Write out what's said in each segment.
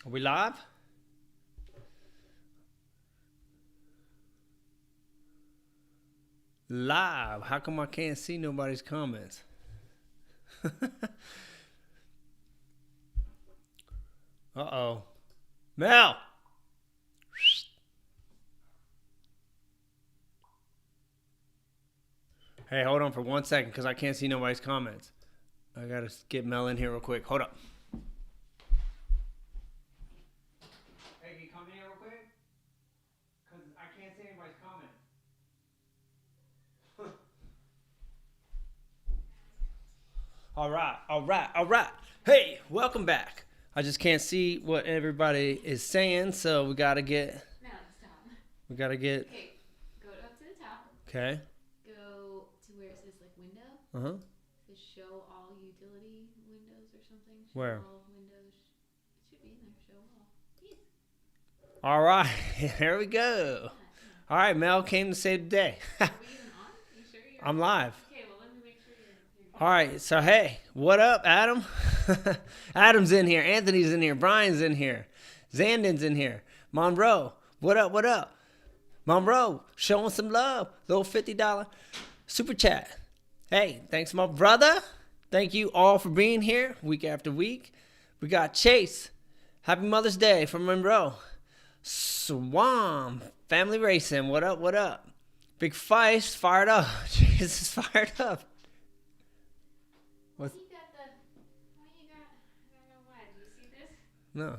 Are we live? Live. How come I can't see nobody's comments? Uh-oh. Mel! Hey, hold on for 1 second because I can't see nobody's comments. I got to get Mel in here real quick. Hold up. Hey, can you come in here real quick? Because I can't see anybody's comments. All right. Hey, welcome back. I just can't see what everybody is saying, so we got to get... No, stop. We got to get... Okay, go up to the top. Okay. Go to where it says, like, window. Uh-huh. It says show all utility windows or something. Show Where? all windows. It should be in there. Show all. Yes. All right. Here we go. All right, Mel came to save the day. Are we even on? You sure you're I'm live. Okay, well, let me make sure you're All right, so hey, what up, Adam? Adam's in here. Anthony's in here. Brian's in here. Zandon's in here. Monroe, what up? Monroe, showing some love. Little $50 super chat. Hey, thanks, my brother. Thank you all for being here week after week. We got Chase. Happy Mother's Day from Monroe. Swam, family racing. What up? Big Feist, fired up. Jesus, fired up. What? I don't know why. Do you see this? No.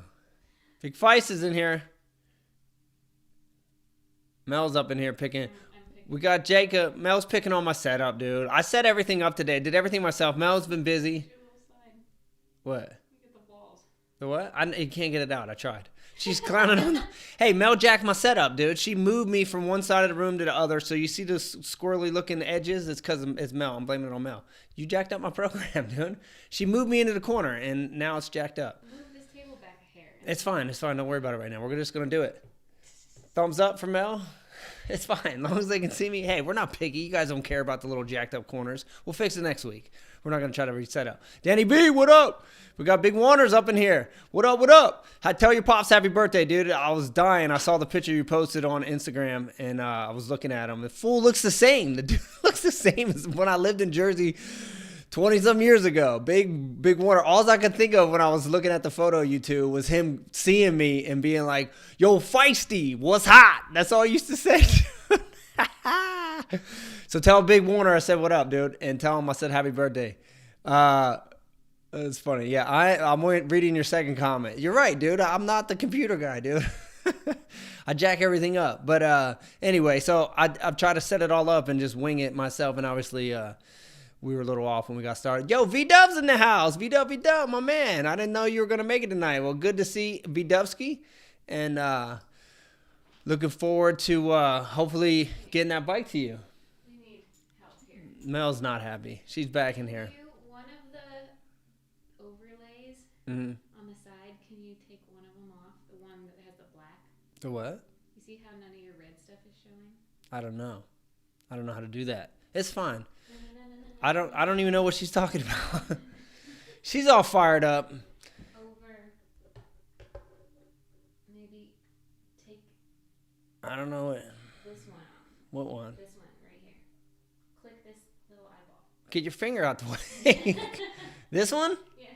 Big Feist is in here. Mel's up in here picking. I'm picking. We got Jacob. Mel's picking on my setup, dude. I set everything up today. Did everything myself. Mel's been busy. Do a little slide. What? Look at the balls. The what? You can't get it out. I tried. She's clowning on. Hey, Mel jacked my setup, dude. She moved me from one side of the room to the other. So you see those squirrely looking edges? It's because it's Mel. I'm blaming it on Mel. You jacked up my program, dude. She moved me into the corner, and now it's jacked up. Move this table back a hair. It's fine. Don't worry about it right now. We're just going to do it. Thumbs up for Mel. It's fine. As long as they can see me. Hey, we're not picky. You guys don't care about the little jacked up corners. We'll fix it next week. We're not going to try to reset up. Danny B, what up? We got Big Warners up in here. What up? Tell your pops happy birthday, dude. I was dying. I saw the picture you posted on Instagram, and I was looking at him. The fool looks the same. The dude looks the same as when I lived in Jersey 20-some years ago. Big Warner. All I could think of when I was looking at the photo of you two was him seeing me and being like, yo, Feisty, what's hot? That's all I used to say. So tell Big Warner I said what up, dude, and tell him I said happy birthday. It's funny. Yeah, I'm reading your second comment. You're right, dude. I'm not the computer guy, dude. I jack everything up. But anyway, so I've tried to set it all up and just wing it myself, and obviously we were a little off when we got started. Yo, V-Dub's in the house. V-Dub, my man. I didn't know you were going to make it tonight. Well, good to see V-Dubski, and looking forward to hopefully getting that bike to you. We need help here. Mel's not happy. She's back in here. One of the overlays Mm-hmm. on the side, can you take one of them off? The one that has the black? The what? You see how none of your red stuff is showing? I don't know. I don't know how to do that. It's fine. No. I don't even know what she's talking about. She's all fired up. Over. Maybe take I don't know this one off. what one. This one right here. Click this little eyeball. Get your finger out the way. This one? Yes.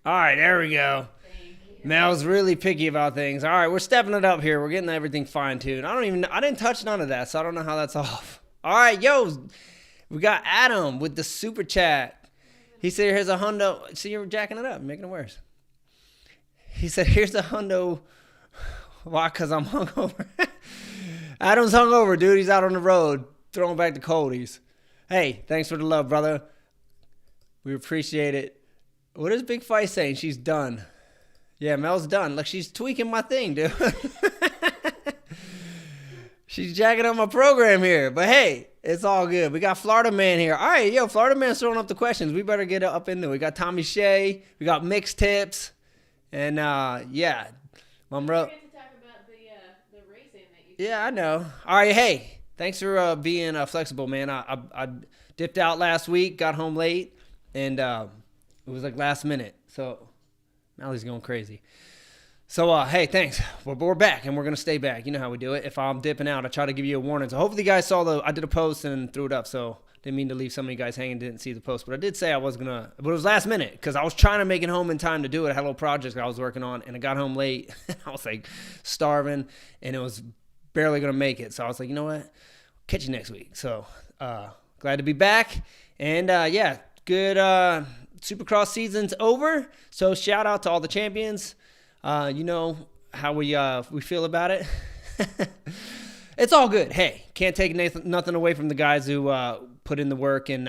All right, there we go. Thank you. Mel's really picky about things. All right, we're stepping it up here. We're getting everything fine-tuned. I didn't touch none of that, so I don't know how that's off. All right, yo, we got Adam with the super chat. He said, here's a hundo. See, you're jacking it up, making it worse. He said, here's a hundo. Why? Because I'm hungover. Adam's hungover, dude. He's out on the road throwing back the coldies. Hey, thanks for the love, brother. We appreciate it. What is Big Fight saying? She's done. Yeah, Mel's done. Look, she's tweaking my thing, dude. She's jacking up my program here. But hey, it's all good. We got Florida Man here. All right, yo, Florida Man's throwing up the questions. We better get up into it. We got Tommy Shea. We got Mixed Tips. And, yeah. Monroe. We get to talk about the racing that you Yeah, I know. All right, hey, thanks for being flexible, man. I dipped out last week, got home late, and it was like last minute. So Mally's going crazy. So, hey, thanks. We're back, and we're going to stay back. You know how we do it. If I'm dipping out, I try to give you a warning. So hopefully you guys saw I did a post and threw it up, so didn't mean to leave some of you guys hanging, didn't see the post. But I did say I was going to, but it was last minute because I was trying to make it home in time to do it. I had a little project I was working on, and I got home late. I was, like, starving, and it was barely going to make it. So I was like, you know what? Catch you next week. So glad to be back. And, yeah, good Supercross season's over. So shout out to all the champions. You know how we feel about it. It's all good. Hey, can't take nothing away from the guys who put in the work and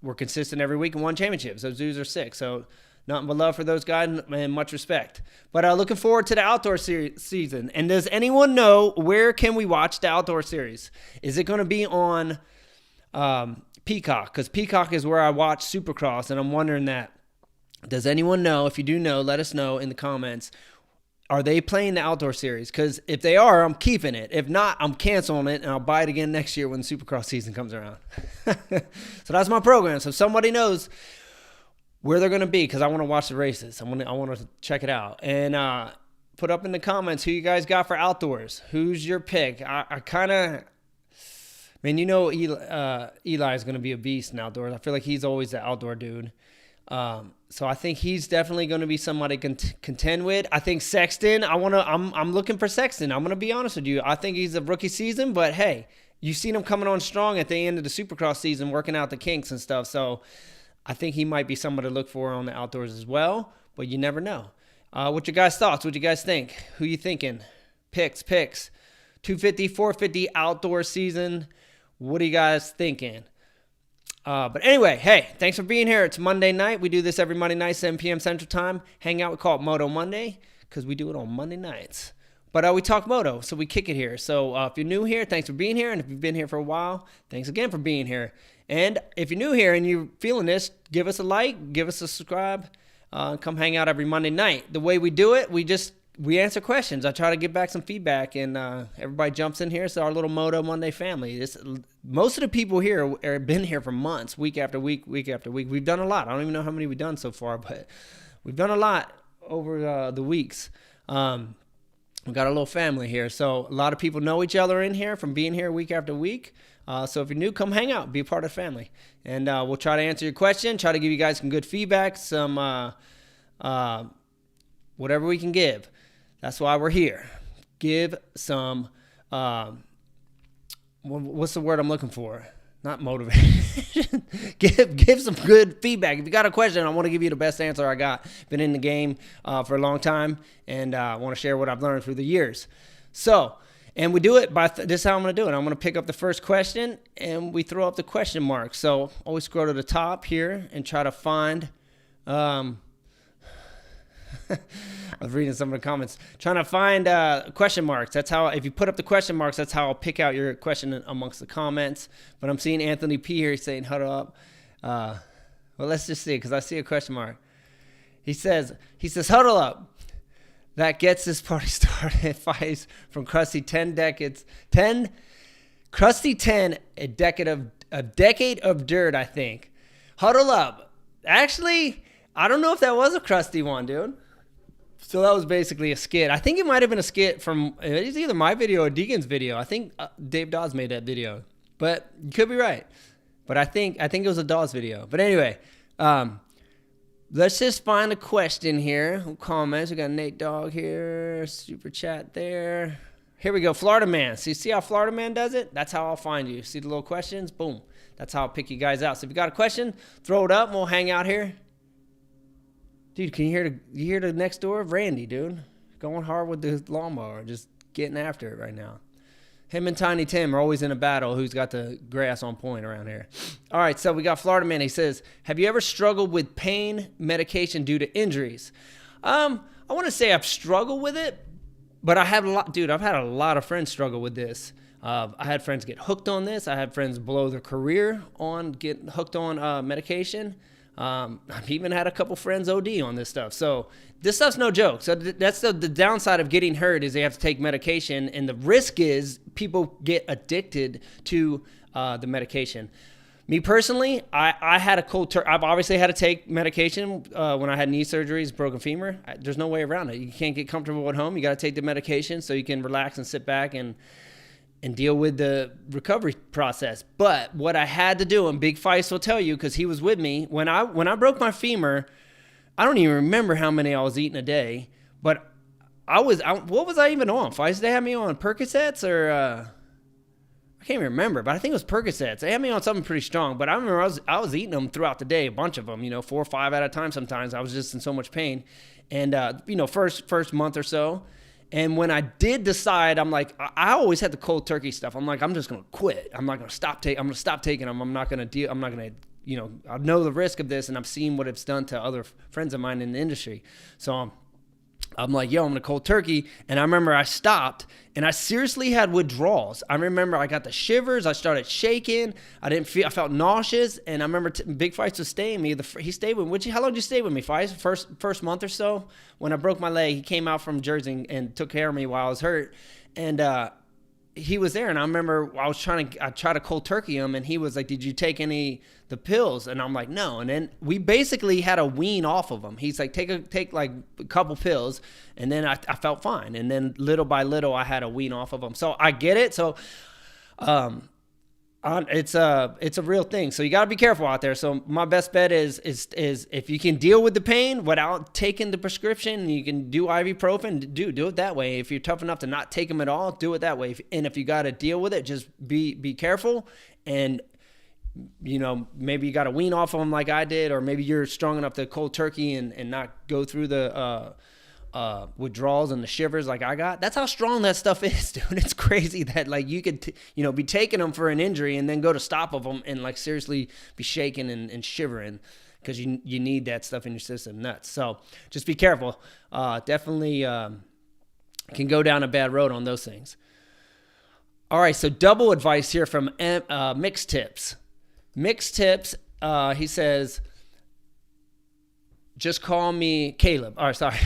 were consistent every week and won championships. Those dudes are sick. So nothing but love for those guys and much respect. But looking forward to the outdoor season. And does anyone know where can we watch the outdoor series? Is it going to be on Peacock? Because Peacock is where I watch Supercross, and I'm wondering that. Does anyone know? If you do know, let us know in the comments. Are they playing the outdoor series? Because if they are, I'm keeping it. If not, I'm canceling it, and I'll buy it again next year when the Supercross season comes around. So that's my program. So if somebody knows where they're going to be, because I want to watch the races. I want to check it out. And put up in the comments who you guys got for outdoors. Who's your pick? I kind of... Man, you know Eli is going to be a beast in outdoors. I feel like he's always the outdoor dude. So I think he's definitely going to be somebody to contend with. I think Sexton, I'm looking for Sexton. I'm going to be honest with you. I think he's a rookie season, but hey, you've seen him coming on strong at the end of the Supercross season, working out the kinks and stuff. So I think he might be somebody to look for on the outdoors as well, but you never know. What your guys' thoughts? What you guys think? Who you thinking? Picks. 250, 450 outdoor season. What are you guys thinking? But anyway, hey, thanks for being here. It's Monday night. We do this every Monday night, 7 p.m. Central Time. Hang out. We call it Moto Monday because we do it on Monday nights. But we talk moto, so we kick it here. So if you're new here, thanks for being here. And if you've been here for a while, thanks again for being here. And if you're new here and you're feeling this, give us a like, give us a subscribe. Come hang out every Monday night. The way we do it, we answer questions. I try to get back some feedback, and everybody jumps in here. It's our little Moto Monday family. Most of the people here have been here for months, week after week. We've done a lot. I don't even know how many we've done so far, but we've done a lot over the weeks. We've got a little family here. So a lot of people know each other in here from being here week after week. So if you're new, come hang out, be a part of the family. And we'll try to answer your question, try to give you guys some good feedback, some whatever we can give. That's why we're here. Give some, what's the word I'm looking for? Not motivation. give some good feedback. If you got a question, I want to give you the best answer I got. Been in the game for a long time, and I want to share what I've learned through the years. So, and we do it by, this is how I'm going to do it. I'm going to pick up the first question, and we throw up the question mark. So always scroll to the top here and try to find... I was reading some of the comments, trying to find question marks. That's how, if you put up the question marks, that's how I'll pick out your question amongst the comments. But I'm seeing Anthony P here saying, huddle up. Well, let's just see, because I see a question mark. He says, huddle up. That gets this party started. Fights from Krusty 10 decades. Krusty 10, a decade of dirt, I think. Huddle up. Actually, I don't know if that was a Krusty one, dude. So that was basically a skit. I think it might have been a skit from, it's either my video or Deegan's video. I think Dave Dawes made that video, but you could be right. But I think it was a Dawes video. But anyway, let's just find a question here. Comments. We got Nate Dogg here, super chat there. Here we go, Florida Man. So you see how Florida Man does it? That's how I'll find you. See the little questions? Boom. That's how I'll pick you guys out. So if you got a question, throw it up and we'll hang out here. Dude, can you hear the next door? Randy, dude. Going hard with the lawnmower. Just getting after it right now. Him and Tiny Tim are always in a battle who's got the grass on point around here. All right, so we got Florida Man. He says, have you ever struggled with pain medication due to injuries? I want to say I've struggled with it, but I've had a lot of friends struggle with this. I had friends get hooked on this. I had friends blow their career on getting hooked on medication. I've even had a couple friends OD on this stuff. So this stuff's no joke. So that's the downside of getting hurt is they have to take medication. And the risk is people get addicted to the medication. Me personally, I had a cold turkey. I've obviously had to take medication when I had knee surgeries, broken femur. There's no way around it. You can't get comfortable at home. You got to take the medication so you can relax and sit back and deal with the recovery process. But what I had to do, and Big Feist will tell you because he was with me, when I broke my femur, I don't even remember how many I was eating a day, but what was I even on? Feist, they had me on Percocets or I can't even remember, but I think it was Percocets. They had me on something pretty strong, but I remember I was eating them throughout the day, a bunch of them, 4 or 5 at a time sometimes. I was just in so much pain. And, first month or so. And when I did decide, I'm like, I always had the cold turkey stuff. I'm like, I'm just going to quit. I'm not going to stop taking. I'm going to stop taking them. I'm not going to I know the risk of this, and I've seen what it's done to other friends of mine in the industry. So I'm like, yo, I'm going to cold turkey. And I remember I stopped and I seriously had withdrawals. I remember I got the shivers. I started shaking. I felt nauseous. And I remember Big Feist was staying with me. He stayed with me. How long did you stay with me, Feist? First month or so? When I broke my leg, he came out from Jersey and took care of me while I was hurt. And, he was there, and I remember I tried to cold turkey him, and he was like, did you take the pills? And I'm like, no. And then we basically had to wean off of him. He's like, take like a couple pills, and then I felt fine. And then little by little, I had to wean off of him. So I get it. So it's a real thing. So you got to be careful out there. So my best bet is if you can deal with the pain without taking the prescription, you can do ibuprofen, do it that way. If you're tough enough to not take them at all, do it that way. And if you got to deal with it, just be careful. And maybe you got to wean off of them like I did, or maybe you're strong enough to cold turkey and not go through the withdrawals and the shivers like I got. That's how strong that stuff is, dude. It's crazy that like you could be taking them for an injury and then go to stop of them and like seriously be shaking and shivering because you need that stuff in your system. Nuts. So just be careful. Definitely can go down a bad road on those things. All right, so double advice here from Mixed Tips. Mixed Tips, he says, just call me Caleb. Oh, sorry.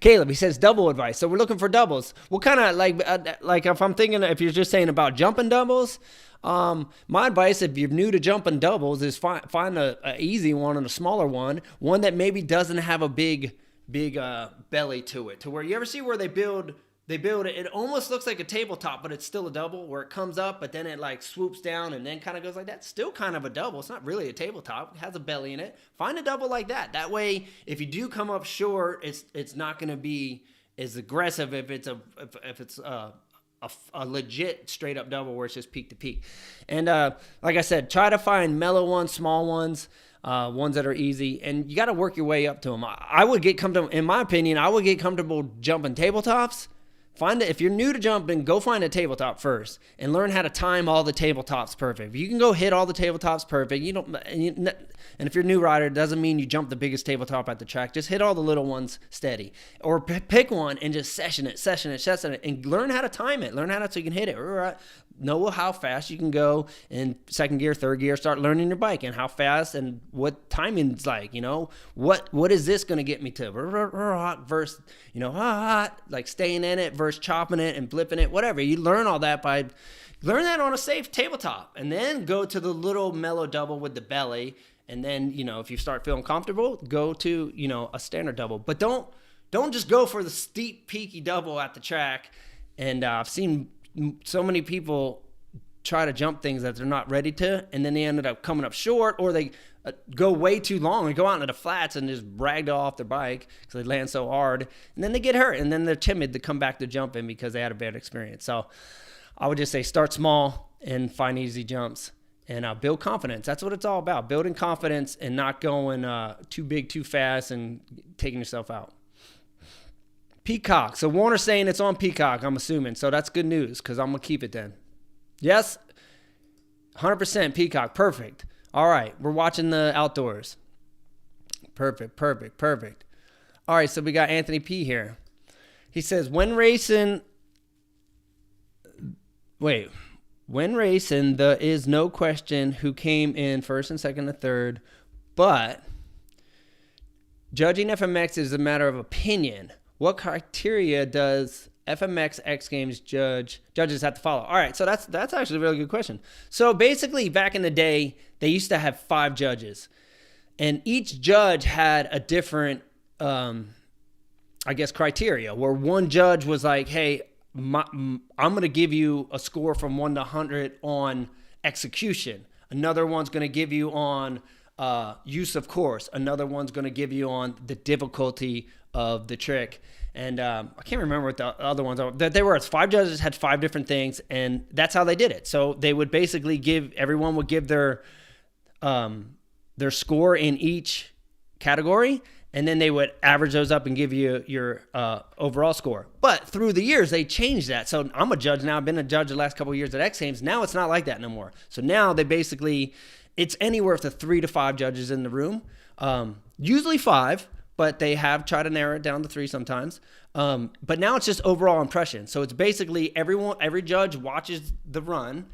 Caleb, he says double advice. So we're looking for doubles. What kind of like if you're just saying about jumping doubles, my advice if you're new to jumping doubles is find a easy one and a smaller one that maybe doesn't have a big belly to it. To where you ever see where they build it, it almost looks like a tabletop, but it's still a double where it comes up, but then it like swoops down and then kind of goes like that. Still kind of a double. It's not really a tabletop. It has a belly in it. Find a double like that. That way, if you do come up short, it's not going to be as aggressive if it's a legit straight up double where it's just peak to peak. And like I said, try to find mellow ones, small ones. Ones that are easy, and you got to work your way up to them. I would get comfortable, in my opinion, jumping tabletops. If you're new to jumping, go find a tabletop first and learn how to time all the tabletops perfect. If you can go hit all the tabletops perfect, and if you're a new rider, it doesn't mean you jump the biggest tabletop at the track. Just hit all the little ones steady, or pick one and just session it, and learn how to time it. Learn how so you can hit it. Know how fast you can go in second gear, third gear. Start learning your bike and how fast and what timing's like. What is this going to get me to versus like staying in it versus chopping it and flipping it. Whatever you learn all that learn that on a safe tabletop, and then go to the little mellow double with the belly. And then if you start feeling comfortable, go to a standard double. But don't just go for the steep peaky double at the track. And I've seen so many people try to jump things that they're not ready to, and then they ended up coming up short, or they go way too long and go out into the flats and just ragdoll off their bike because they land so hard, and then they get hurt, and then they're timid to come back to jumping because they had a bad experience. So I would just say start small and find easy jumps and build confidence. That's what it's all about, building confidence and not going too big too fast and taking yourself out. Peacock. So Warner's saying it's on Peacock, I'm assuming. So that's good news because I'm going to keep it then. Yes, 100% Peacock. Perfect. All right, we're watching the outdoors. Perfect. All right, so we got Anthony P here. He says, when racing, there is no question who came in first and second and third, but judging FMX is a matter of opinion. What criteria does FMX X Games judges have to follow? All right, so that's actually a really good question. So basically, back in the day, they used to have 5 judges, and each judge had a different, I guess, criteria. Where one judge was like, "Hey, I'm going to give you a score from 1 to 100 on execution. Another one's going to give you on use of course. Another one's going to give you on the difficulty of the trick." And I can't remember what the other ones are. That they were 5 judges had 5 different things, and that's how they did it. So they would basically everyone would give their score in each category, and then they would average those up and give you your overall score. But through the years, they changed that. So I'm a judge now. I've been a judge the last couple of years at X Games. Now it's not like that no more. So now they basically, it's anywhere from 3 to 5 judges in the room. Usually 5, but they have tried to narrow it down to 3 sometimes. But now it's just overall impression. So it's basically every judge watches the run,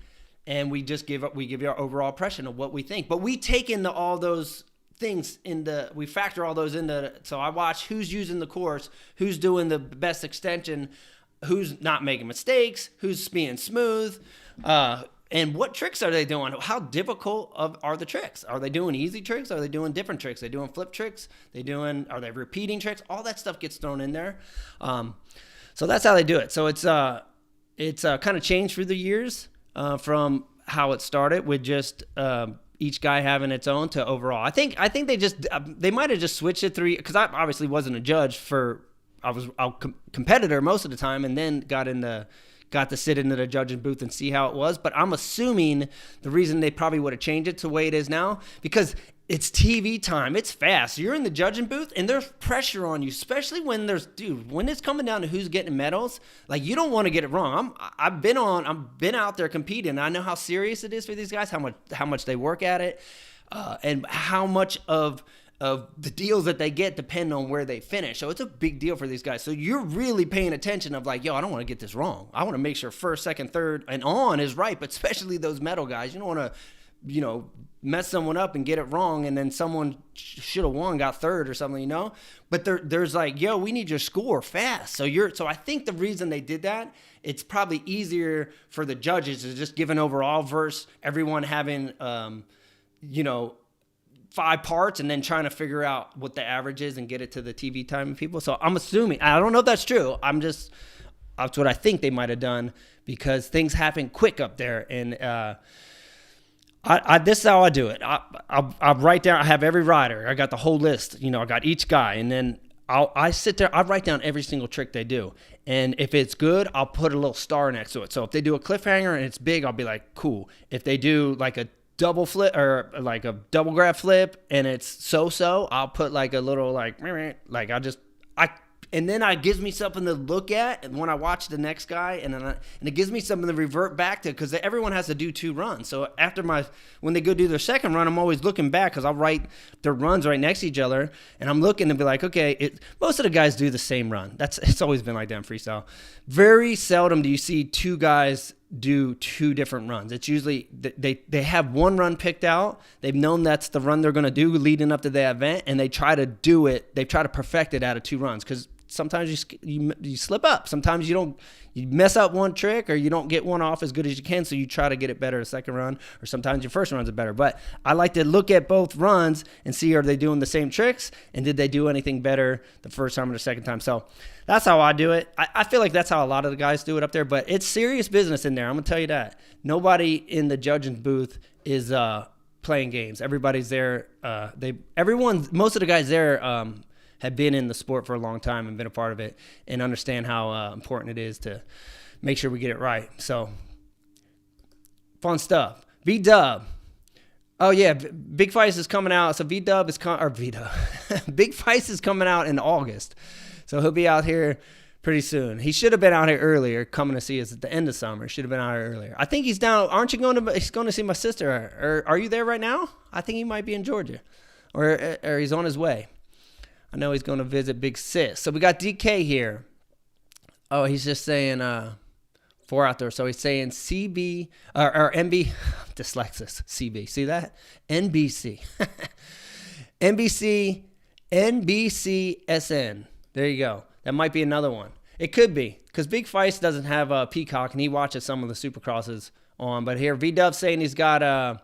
and we just give you our overall impression of what we think. But we take into all those things we factor all those into. So I watch who's using the course, who's doing the best extension, who's not making mistakes, who's being smooth, and what tricks are they doing? How difficult are the tricks? Are they doing easy tricks? Are they doing different tricks? Are they doing flip tricks? Are they repeating tricks? All that stuff gets thrown in there. So that's how they do it. So it's kind of changed through the years from how it started with just each guy having its own to overall. I think they might have just switched it through, because I obviously wasn't a judge I was a competitor most of the time, and then got to sit into the judging booth and see how it was. But I'm assuming the reason they probably would have changed it to the way it is now, because it's TV time. It's fast. You're in the judging booth, and there's pressure on you, especially when when it's coming down to who's getting medals. Like, you don't want to get it wrong. I've been out there competing, and I know how serious it is for these guys, how much they work at it, and how much of the deals that they get depend on where they finish. So it's a big deal for these guys. So you're really paying attention of like, yo, I don't want to get this wrong. I want to make sure first, second, third, and on is right, but especially those medal guys. You don't want to, mess someone up and get it wrong, and then someone should have won, got third or something, But there's like, yo, we need your score fast. So I think the reason they did that, it's probably easier for the judges to just give an overall versus everyone having, 5 parts and then trying to figure out what the average is and get it to the TV time of people. So I'm assuming, I don't know if that's true. That's what I think they might have done, because things happen quick up there. And this is how I do it. I write down, I have every rider. I got the whole list. I got each guy, and then I sit there, I write down every single trick they do. And if it's good, I'll put a little star next to it. So if they do a cliffhanger and it's big, I'll be like, cool. If they do like a double flip or like a double grab flip and it's so, I'll put like a little and then it gives me something to look at, and when I watch the next guy, and it gives me something to revert back to, because everyone has to do 2 runs. So when they go do their second run, I'm always looking back, because I'll write their runs right next to each other, and I'm looking and be like, okay, most of the guys do the same run. It's always been like that in freestyle. Very seldom do you see 2 guys do 2 different runs. It's usually they have one run picked out. They've known that's the run they're going to do leading up to the event, and they try to do it. They try to perfect it out of 2 runs, because sometimes you slip up. Sometimes you mess up one trick, or you don't get one off as good as you can, so you try to get it better a second run, or sometimes your first runs are better. But I like to look at both runs and see, are they doing the same tricks, and did they do anything better the first time or the second time? So that's how I do it. I feel like that's how a lot of the guys do it up there, but it's serious business in there. I'm going to tell you that. Nobody in the judging booth is playing games. Everybody's there. Most of the guys there have been in the sport for a long time and been a part of it, and understand how important it is to make sure we get it right. So, fun stuff. V-Dub. Oh, yeah, Big Feist is coming out. So, Big Feist is coming out in August. So, he'll be out here pretty soon. He should have been out here earlier, coming to see us at the end of summer. Should have been out here earlier. I think he's down. Aren't you he's going to see my sister? Or are you there right now? I think he might be in Georgia. Or he's on his way. I know he's going to visit Big Sis. So we got DK here. Oh, he's just saying 4 out there. So he's saying CB or MB. Dyslexis. CB. See that? NBC. NBC. NBCSN. There you go. That might be another one. It could be, because Big Feist doesn't have a Peacock, and he watches some of the Supercrosses on. But here, V-Dub saying he's got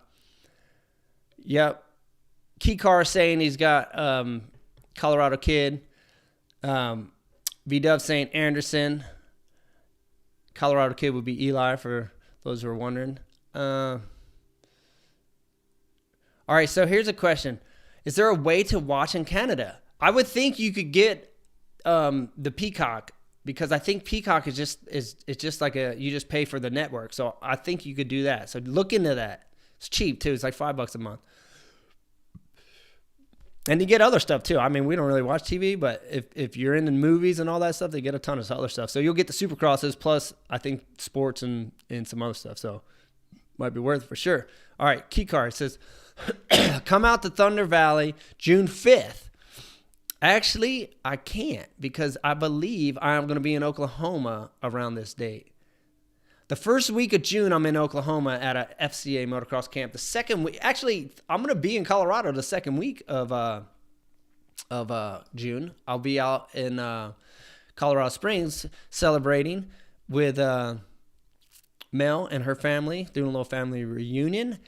Keycar saying he's got Colorado Kid. V-Dub saying Anderson. Colorado Kid would be Eli, for those who are wondering. All right, so here's a question. Is there a way to watch in Canada? I would think you could get the Peacock, because I think Peacock is just like you just pay for the network. So I think you could do that. So look into that. It's cheap too. It's like $5 a month. And you get other stuff too. I mean, we don't really watch TV, but if you're into movies and all that stuff, they get a ton of other stuff. So you'll get the Supercrosses plus, I think, sports and some other stuff. So might be worth it for sure. All right, Keycar says, come out to Thunder Valley June 5th. Actually, I can't, because I believe I'm going to be in Oklahoma around this date. The first week of June, I'm in Oklahoma at a FCA motocross camp. The second week, actually, I'm going to be in Colorado the second week of June. I'll be out in Colorado Springs celebrating with Mel and her family, doing a little family reunion.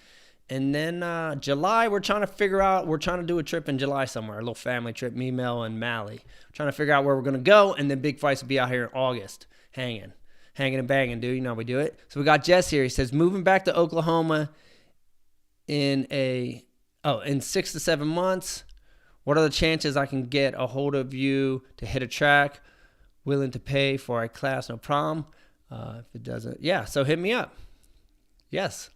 And then July, we're trying to do a trip in July somewhere, a little family trip, me, Mel, and Mally. We're trying to figure out where we're going to go, and then Big Feist will be out here in August, hanging and banging, dude. You know how we do it. So we got Jess here. He says, moving back to Oklahoma in 6 to 7 months. What are the chances I can get a hold of you to hit a track? Willing to pay for a class, no problem. If it doesn't, yeah, so hit me up. Yes,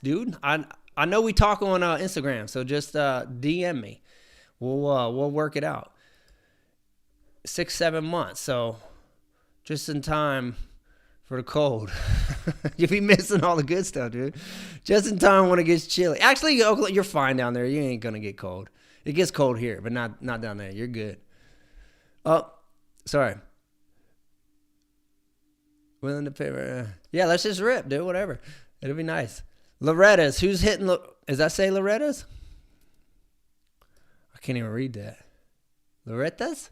dude. I know we talk on Instagram, so just DM me. We'll work it out. 6-7 months, so just in time for the cold. You'll be missing all the good stuff, dude. Just in time when it gets chilly. Actually, you're fine down there. You ain't gonna get cold. It gets cold here, but not down there. You're good. Oh, sorry. Willing to pay? Yeah, let's just rip, dude. Whatever. It'll be nice. Loretta's. Who's hitting? Does that say Loretta's? I can't even read that. Loretta's?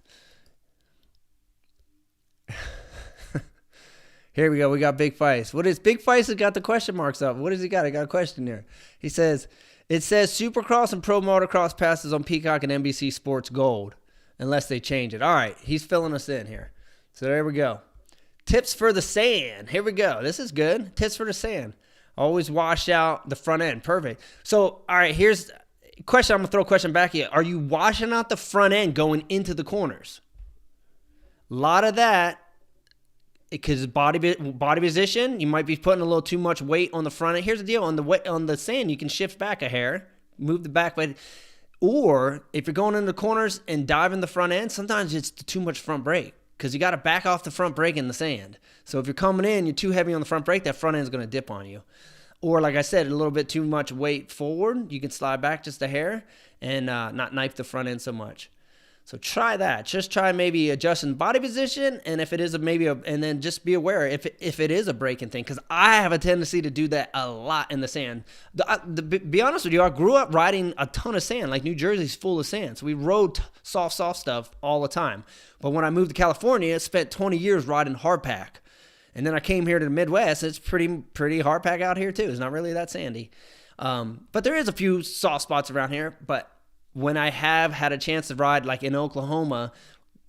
Here we go. We got Big Feist. What is Big Feist? Has got the question marks up. What has he got? I got a question there. He says, it says Supercross and Pro Motocross passes on Peacock and NBC Sports Gold, unless they change it. All right. He's filling us in here. So there we go. Tips for the sand. Here we go. This is good. Tips for the sand. Always wash out the front end. Perfect. So, all right, here's a question. I'm going to throw a question back at you. Are you washing out the front end going into the corners? A lot of that, because body position, you might be putting a little too much weight on the front end. Here's the deal. On the sand, you can shift back a hair, move the back weight. Or if you're going into the corners and diving the front end, sometimes it's too much front brake, because you got to back off the front brake in the sand. So if you're coming in, you're too heavy on the front brake, that front end is going to dip on you. Or like I said, a little bit too much weight forward, you can slide back just a hair and not knife the front end so much. So try that. Just try maybe adjusting body position, and if it is and then just be aware if it is a braking thing, because I have a tendency to do that a lot in the sand. Be honest with you, I grew up riding a ton of sand. Like New Jersey's full of sand, so we rode soft stuff all the time. But when I moved to California, I spent 20 years riding hardpack, and then I came here to the Midwest. It's pretty hardpack out here too. It's not really that sandy, but there is a few soft spots around here. But when I have had a chance to ride, like in Oklahoma,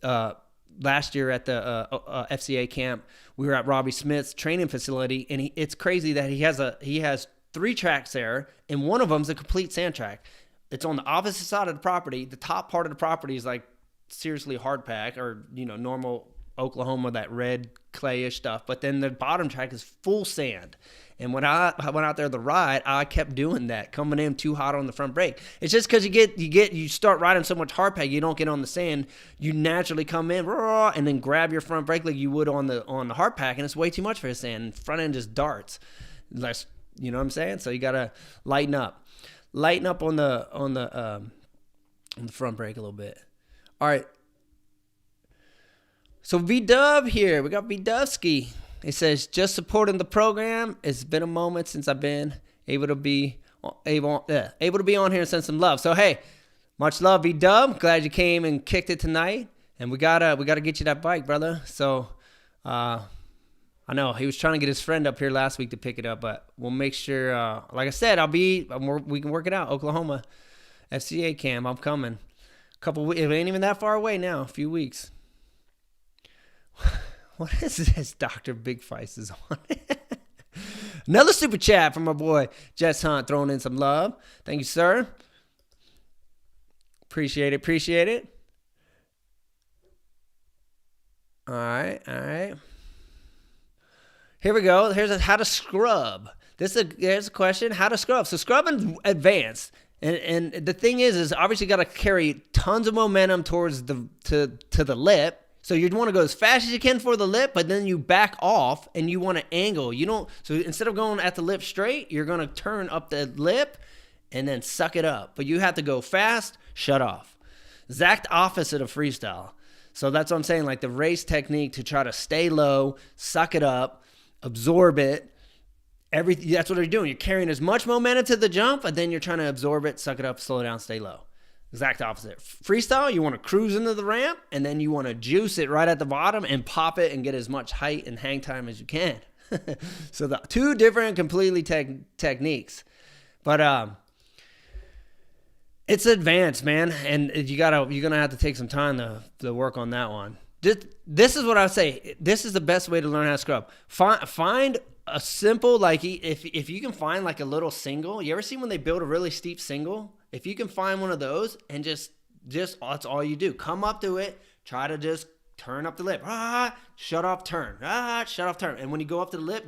last year at the FCA camp, we were at Robbie Smith's training facility, and it's crazy that he has 3 tracks there, and one of them's a complete sand track. It's on the opposite side of the property. The top part of the property is like seriously hard pack, or normal Oklahoma, that red clayish stuff. But then the bottom track is full sand. And when I went out there to ride, I kept doing that, coming in too hot on the front brake. It's just because you start riding so much hard pack, you don't get on the sand. You naturally come in and then grab your front brake like you would on the hard pack, and it's way too much for the sand. Front end just darts. Less, you know what I'm saying? So you gotta lighten up on the front brake a little bit. All right. So V-Dub here. We got V-Dubski. It says, just supporting the program. It's been a moment since I've been able to be on here and send some love. So, hey, much love, V-Dub. Glad you came and kicked it tonight. And we gotta get you that bike, brother. So I know he was trying to get his friend up here last week to pick it up, but we'll make sure. Like I said, we can work it out. Oklahoma FCA camp. I'm coming. It ain't even that far away now. A few weeks. What is this? Dr. Big Feist is on. Another super chat from my boy Jess Hunt throwing in some love. Thank you, sir. Appreciate it. All right. Here we go. Here's how to scrub. Here's a question. How to scrub. So scrub in advance. And the thing is obviously got to carry tons of momentum towards to the lip. So you want to go as fast as you can for the lip, but then you back off and you want to angle. So instead of going at the lip straight, you're going to turn up the lip and then suck it up. But you have to go fast, shut off. Exact opposite of freestyle. So that's what I'm saying, like the race technique to try to stay low, suck it up, absorb it. That's what you're doing. You're carrying as much momentum to the jump, but then you're trying to absorb it, suck it up, slow it down, stay low. Exact opposite. Freestyle, you want to cruise into the ramp, and then you want to juice it right at the bottom and pop it and get as much height and hang time as you can. So the two different completely techniques. But it's advanced, man, and you're gonna have to take some time to work on that one. This is what I say. This is the best way to learn how to scrub. Find a simple, like if you can find like a little single. You ever seen when they build a really steep single? If you can find one of those and just that's all you do. Come up to it, try to just turn up the lip. Shut off, turn. Shut off, turn. And when you go up the lip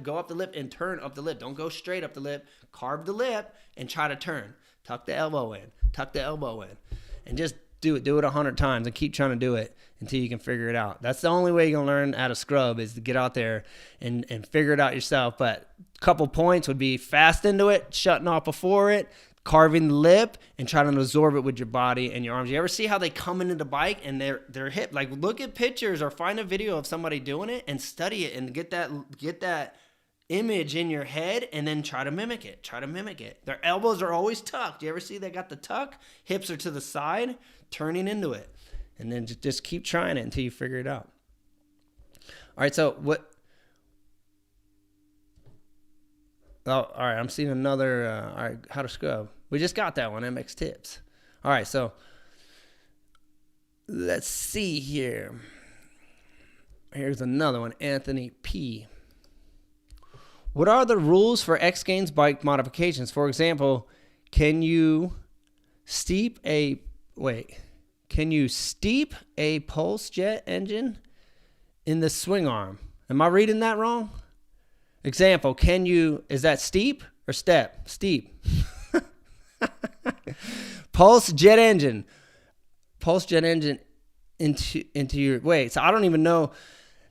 and turn up the lip. Don't go straight up the lip. Carve the lip and try to turn. Tuck the elbow in. And just do it. Do it 100 times and keep trying to do it until you can figure it out. That's the only way you're going to learn how to scrub is to get out there and figure it out yourself. But a couple points would be fast into it, shutting off before it, carving the lip, and trying to absorb it with your body and your arms. You ever see how they come into the bike and they're hip? Like look at pictures or find a video of somebody doing it and study it and get that image in your head and then try to mimic it. Their elbows are always tucked. You ever see they got the tuck? Hips are to the side, turning into it. And then just keep trying it until you figure it out. All right, so what? Oh, all right, I'm seeing another, all right, how to scrub. We just got that one, MX Tips. All right, so let's see here. Here's another one, Anthony P. What are the rules for X Games bike modifications? For example, can you steep a pulse jet engine in the swing arm? Am I reading that wrong? Example, is that steep or step? Steep. Pulse jet engine into your, so I don't even know.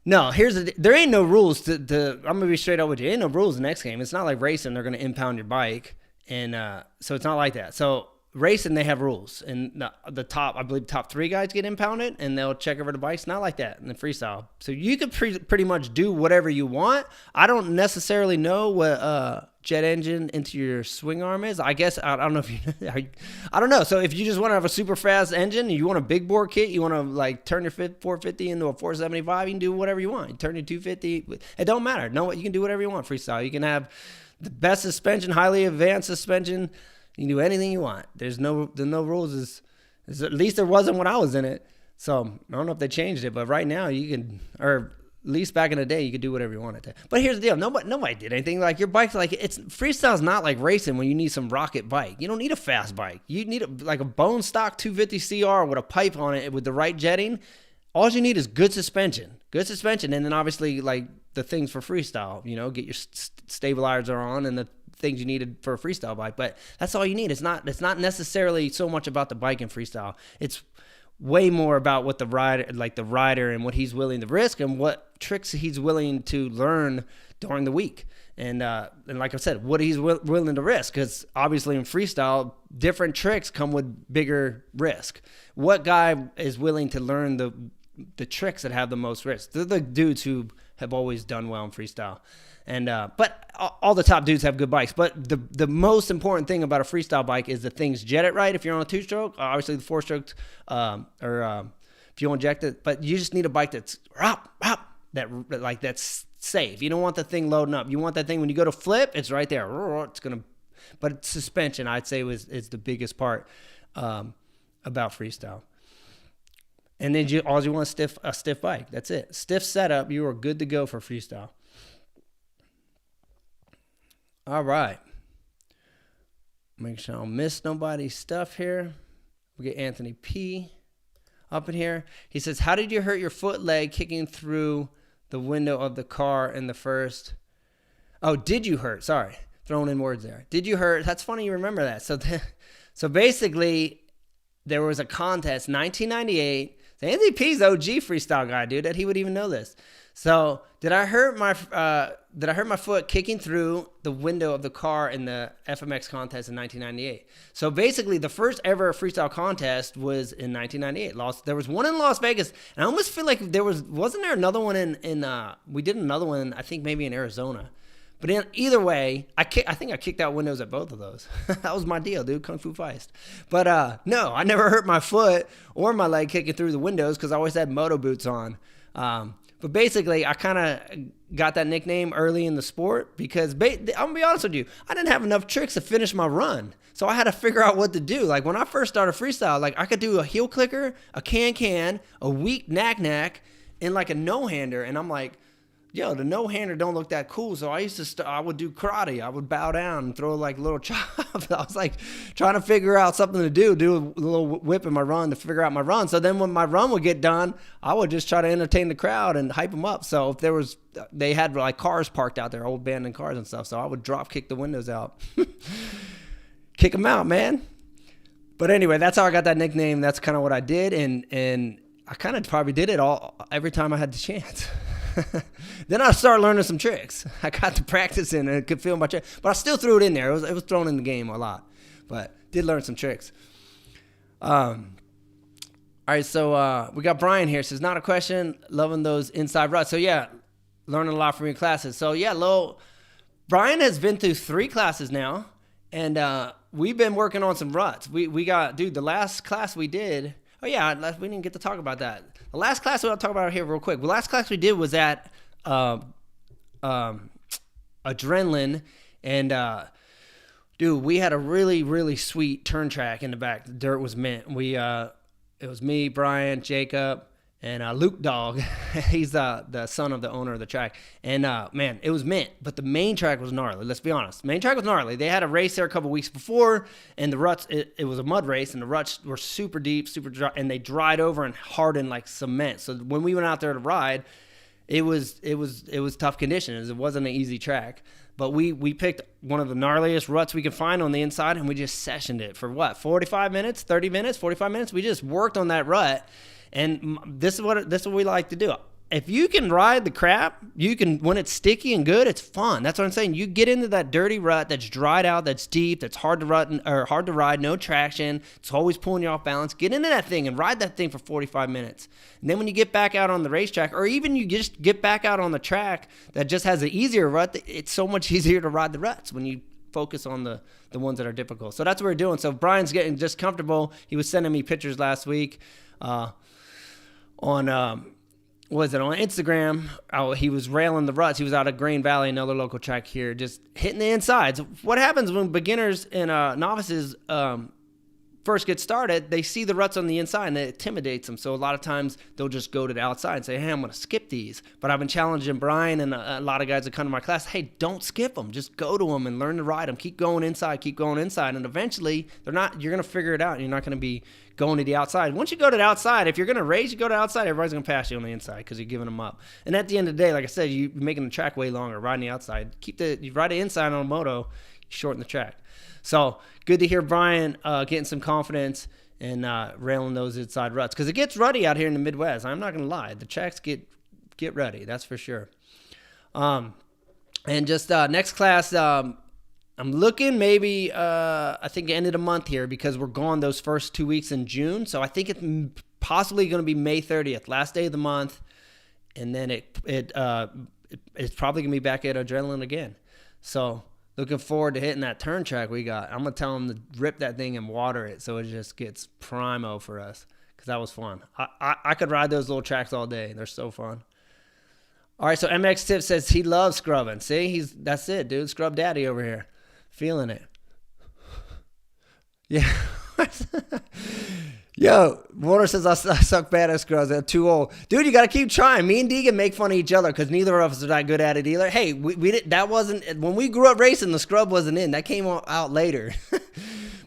No, there ain't no rules I'm gonna be straight up with you. Ain't no rules in the X Game. It's not like racing. They're gonna impound your bike, and so it's not like that. So racing, they have rules, and the top 3 guys get impounded, and they'll check over the bikes. Not like that in the freestyle. So you could pretty much do whatever you want. I don't necessarily know what jet engine into your swing arm is. I guess I don't know if I don't know. So if you just want to have a super fast engine, you want a big bore kit, you want to like turn your 450 into a 475, you can do whatever you want. You turn your 250. It don't matter. No, you can do whatever you want freestyle. You can have the best suspension, highly advanced suspension. You can do anything you want. There's no rules. At least there wasn't when I was in it. So I don't know if they changed it, but right now you can, or at least back in the day, you could do whatever you wanted to. But here's the deal. Nobody did anything. Like your bike's like, freestyle's not like racing when you need some rocket bike. You don't need a fast bike. You need a bone stock 250 CR with a pipe on it with the right jetting. All you need is good suspension. And then obviously like the things for freestyle, get your stabilizer on and the things you needed for a freestyle bike. But that's all you need. It's not necessarily so much about the bike in freestyle. It's way more about what the rider and what he's willing to risk and what tricks he's willing to learn during the week. And like I said, what he's willing to risk, because obviously in freestyle, different tricks come with bigger risk. What guy is willing to learn the tricks that have the most risk? They're the dudes who have always done well in freestyle. And but all the top dudes have good bikes. But the most important thing about a freestyle bike is the things jet it right. If you're on a 2-stroke, obviously the 4-stroke if you inject it. But you just need a bike that's that's safe. You don't want the thing loading up. You want that thing when you go to flip, it's right there. It's gonna. But suspension, I'd say, is the biggest part about freestyle. And then all you want is a stiff bike. That's it. Stiff setup, you are good to go for freestyle. All right. Make sure I don't miss nobody's stuff here. We get Anthony P up in here. He says, how did you hurt your foot leg kicking through the window of the car in the first? Oh, did you hurt? Sorry. Throwing in words there. Did you hurt? That's funny you remember that. So basically, there was a contest, 1998. So Anthony P's OG freestyle guy, dude, that he would even know this. So did I hurt my foot kicking through the window of the car in the FMX contest in 1998? So basically, the first ever freestyle contest was in 1998. There was one in Las Vegas, and I almost feel like wasn't there another one we did another one, I think maybe in Arizona. But either way, I think I kicked out windows at both of those. That was my deal, dude. Kung Fu Feist. But no, I never hurt my foot or my leg kicking through the windows because I always had moto boots on. But basically, I kind of got that nickname early in the sport because, I'm going to be honest with you, I didn't have enough tricks to finish my run. So I had to figure out what to do. Like when I first started freestyle, like I could do a heel clicker, a can, a weak knack, and like a no-hander. And I'm like, yo, the no-hander don't look that cool. So I used to I would do karate. I would bow down and throw like a little chop. I was like trying to figure out something to do a little whip in my run to figure out my run. So then when my run would get done, I would just try to entertain the crowd and hype them up. So if they had like cars parked out there, old abandoned cars and stuff. So I would drop kick the windows out. Kick them out, man. But anyway, that's how I got that nickname. That's kind of what I did. And I kind of probably did it every time I had the chance. Then I started learning some tricks. I got to practice and I could feel my trick, but I still threw it in there. It was thrown in the game a lot, but did learn some tricks. All right, so we got Brian here. Says, not a question, loving those inside ruts. So yeah, learning a lot from your classes. So yeah, Brian has been through 3 classes now, and we've been working on some ruts. We got, dude, the last class we did. Oh yeah, we didn't get to talk about that. The last class we'll talk about it here real quick. The last class we did was at Adrenaline, and dude, we had a really, really sweet turn track in the back. The dirt was mint. It was me, Brian, Jacob, and Luke Dog. He's the son of the owner of the track. And man, it was mint, but the main track was gnarly. Let's be honest. The main track was gnarly. They had a race there a couple weeks before, and the ruts, it was a mud race, and the ruts were super deep, super dry, and they dried over and hardened like cement. So when we went out there to ride, it was tough conditions. It wasn't an easy track. But we picked one of the gnarliest ruts we could find on the inside, and we just sessioned it for what, 45 minutes, 30 minutes, 45 minutes? We just worked on that rut. And this is what we like to do. If you can ride the crap, when it's sticky and good, it's fun. That's what I'm saying. You get into that dirty rut that's dried out, that's deep, that's hard to ride, no traction. It's always pulling you off balance. Get into that thing and ride that thing for 45 minutes. And then when you get back out on the racetrack, or even you just get back out on the track that just has an easier rut, it's so much easier to ride the ruts when you focus on the ones that are difficult. So that's what we're doing. So Brian's getting just comfortable. He was sending me pictures last week. On Instagram, he was railing the ruts. He was out of Green Valley, another local track here, just hitting the insides. What happens when beginners and novices first get started, they see the ruts on the inside and it intimidates them. So a lot of times they'll just go to the outside and say, hey, I'm going to skip these. But I've been challenging Brian and a lot of guys that come to my class, hey, don't skip them. Just go to them and learn to ride them. Keep going inside. And eventually you're going to figure it out and you're not going to be going to the outside. Once you go to the outside, if you're going to race, you go to the outside, everybody's going to pass you on the inside because you're giving them up. And at the end of the day, like I said, you're making the track way longer, riding the outside. You ride the inside on a moto, you shorten the track. So good to hear Brian getting some confidence and railing those inside ruts because it gets ruddy out here in the Midwest. I'm not going to lie. The tracks get ruddy. That's for sure. And just next class, I'm looking maybe, I think end of the month here because we're gone those first 2 weeks in June. So I think it's possibly going to be May 30th, last day of the month. And then it's probably going to be back at Adrenaline again. So looking forward to hitting that turn track we got. I'm going to tell them to rip that thing and water it so it just gets primo for us because that was fun. I could ride those little tracks all day. They're so fun. All right, so MX Tip says he loves scrubbing. See, that's it, dude. Scrub daddy over here. Feeling it. Yeah. Yo, Warner says I suck bad at scrubs. I'm too old. Dude, you got to keep trying. Me and Deegan make fun of each other because neither of us are that good at it either. Hey, that wasn't, when we grew up racing, the scrub wasn't in. That came out later.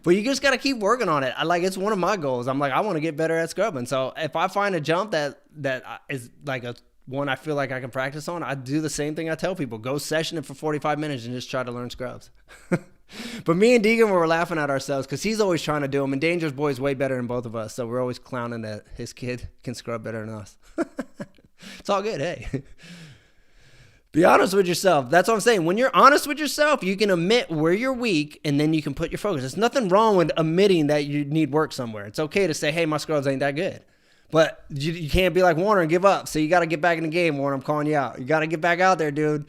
But you just got to keep working on it. It's one of my goals. I'm like, I want to get better at scrubbing. So if I find a jump that is like one I feel like I can practice on, I do the same thing I tell people. Go session it for 45 minutes and just try to learn scrubs. But me and Deegan were laughing at ourselves because he's always trying to do them. And Dangerous Boy's way better than both of us. So we're always clowning that his kid can scrub better than us. It's all good, hey. Be honest with yourself. That's what I'm saying. When you're honest with yourself, you can admit where you're weak and then you can put your focus. There's nothing wrong with admitting that you need work somewhere. It's okay to say, hey, my scrubs ain't that good. But you can't be like Warner and give up. So you got to get back in the game, Warner. I'm calling you out. You got to get back out there, dude.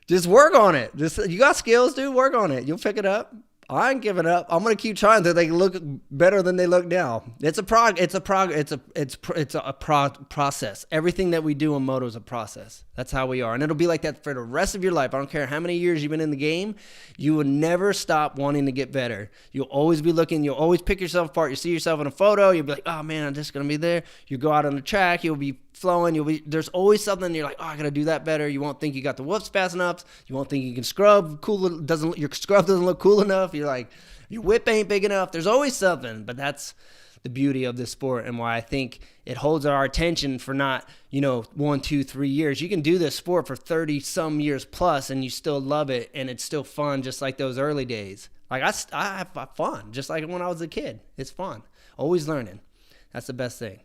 Just work on it. You got skills, dude. Work on it. You'll pick it up. I ain't giving up. I'm gonna keep trying until they look better than they look now. It's a process. Everything that we do in moto is a process. That's how we are, and it'll be like that for the rest of your life. I don't care how many years you've been in the game. You will never stop wanting to get better. You'll always be looking. You'll always pick yourself apart. You see yourself in a photo. You'll be like, oh man, I'm just gonna be there. You go out on the track. You'll be flowing. There's always something. You're like, oh, I gotta do that better. You won't think you got the whoops fast enough. You won't think you can scrub cool. Your scrub doesn't look cool enough. You're like, your whip ain't big enough. There's always something. But that's the beauty of this sport and why I think it holds our attention for not 1, 2, 3 years. You can do this sport for 30 some years plus and you still love it and it's still fun, just like those early days. Like I have fun just like when I was a kid. It's fun. Always learning. That's the best thing.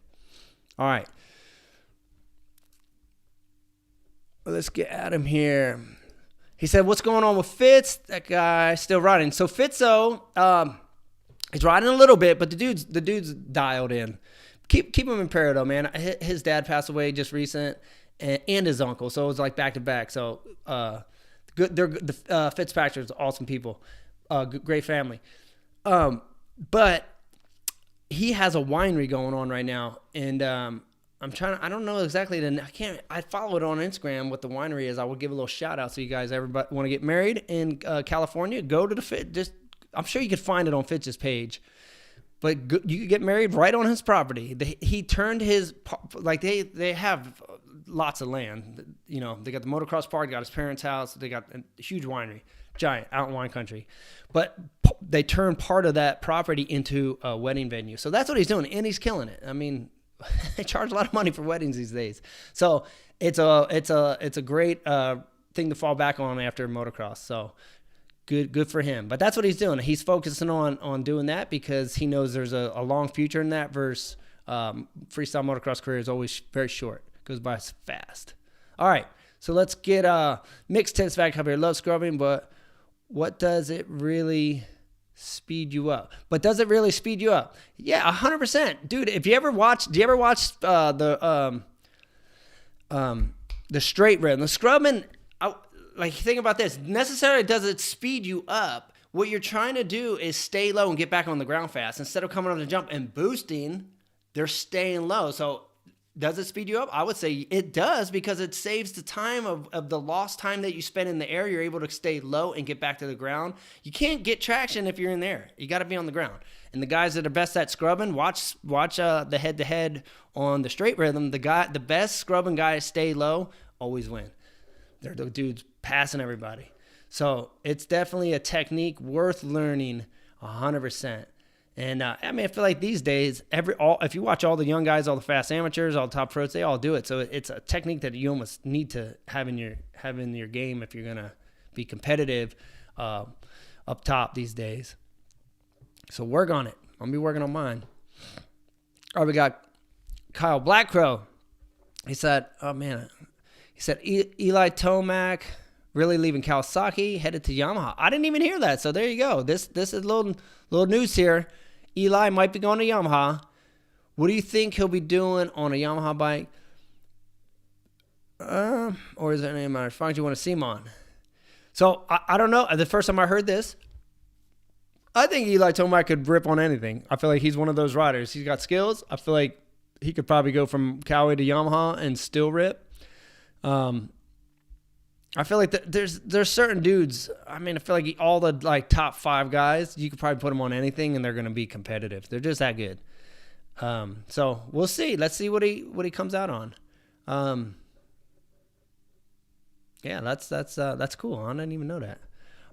All right. Let's get Adam here. He said, what's going on with Fitz? That guy still riding. So Fitzo, he's riding a little bit, but the dude's dialed in. Keep him in prayer though, man. His dad passed away just recent, and his uncle. So it was like back to back. So good. The Fitzpatrick's awesome people, great family. But he has a winery going on right now, and I don't know exactly. I follow it on Instagram what the winery is. I will give a little shout out so you guys everybody want to get married in California. Go to the Fit. I'm sure you could find it on Fitz's page. But you could get married right on his property. He turned his, like they have lots of land. They got the motocross park, got his parents' house. They got a huge winery, giant, out in wine country. But they turned part of that property into a wedding venue. So that's what he's doing, and he's killing it. I mean, they charge a lot of money for weddings these days. So it's a great thing to fall back on after motocross. So good for him. But that's what he's doing. He's focusing on doing that because he knows there's a long future in that versus freestyle motocross career is always very short. Goes by fast. All right. So let's get mixed tips back up here. Love scrubbing, but what does it really speed you up? But does it really speed you up? Yeah, 100%. Dude, do you ever watch the straight rhythm? The scrubbing, think about this. Necessarily does it speed you up? What you're trying to do is stay low and get back on the ground fast. Instead of coming on the jump and boosting, they're staying low. So does it speed you up? I would say it does because it saves the time of the lost time that you spend in the air. You're able to stay low and get back to the ground. You can't get traction if you're in the air. You got to be on the ground. And the guys that are best at scrubbing, watch the head-to-head on the straight rhythm. The best scrubbing guys stay low, always win. They're the dudes passing everybody. So it's definitely a technique worth learning 100%. And I feel like these days, if you watch all the young guys, all the fast amateurs, all the top pros, they all do it. So it's a technique that you almost need to have in your game if you're gonna be competitive up top these days. So work on it. I'm gonna be working on mine. All right, we got Kyle Blackcrow. He said, Eli Tomac really leaving Kawasaki, headed to Yamaha. I didn't even hear that. So there you go. This is a little news here. Eli might be going to Yamaha. What do you think he'll be doing on a Yamaha bike? Or is there any matter as far as you want to see him on? So I don't know. The first time I heard this, I think Eli Tomac could rip on anything. I feel like he's one of those riders. He's got skills. I feel like he could probably go from Coway to Yamaha and still rip. I feel like there's certain dudes. I mean, I feel like all the like top 5 guys, you could probably put them on anything and they're going to be competitive. They're just that good. So we'll see. Let's see what he comes out on. Yeah, that's cool. I didn't even know that.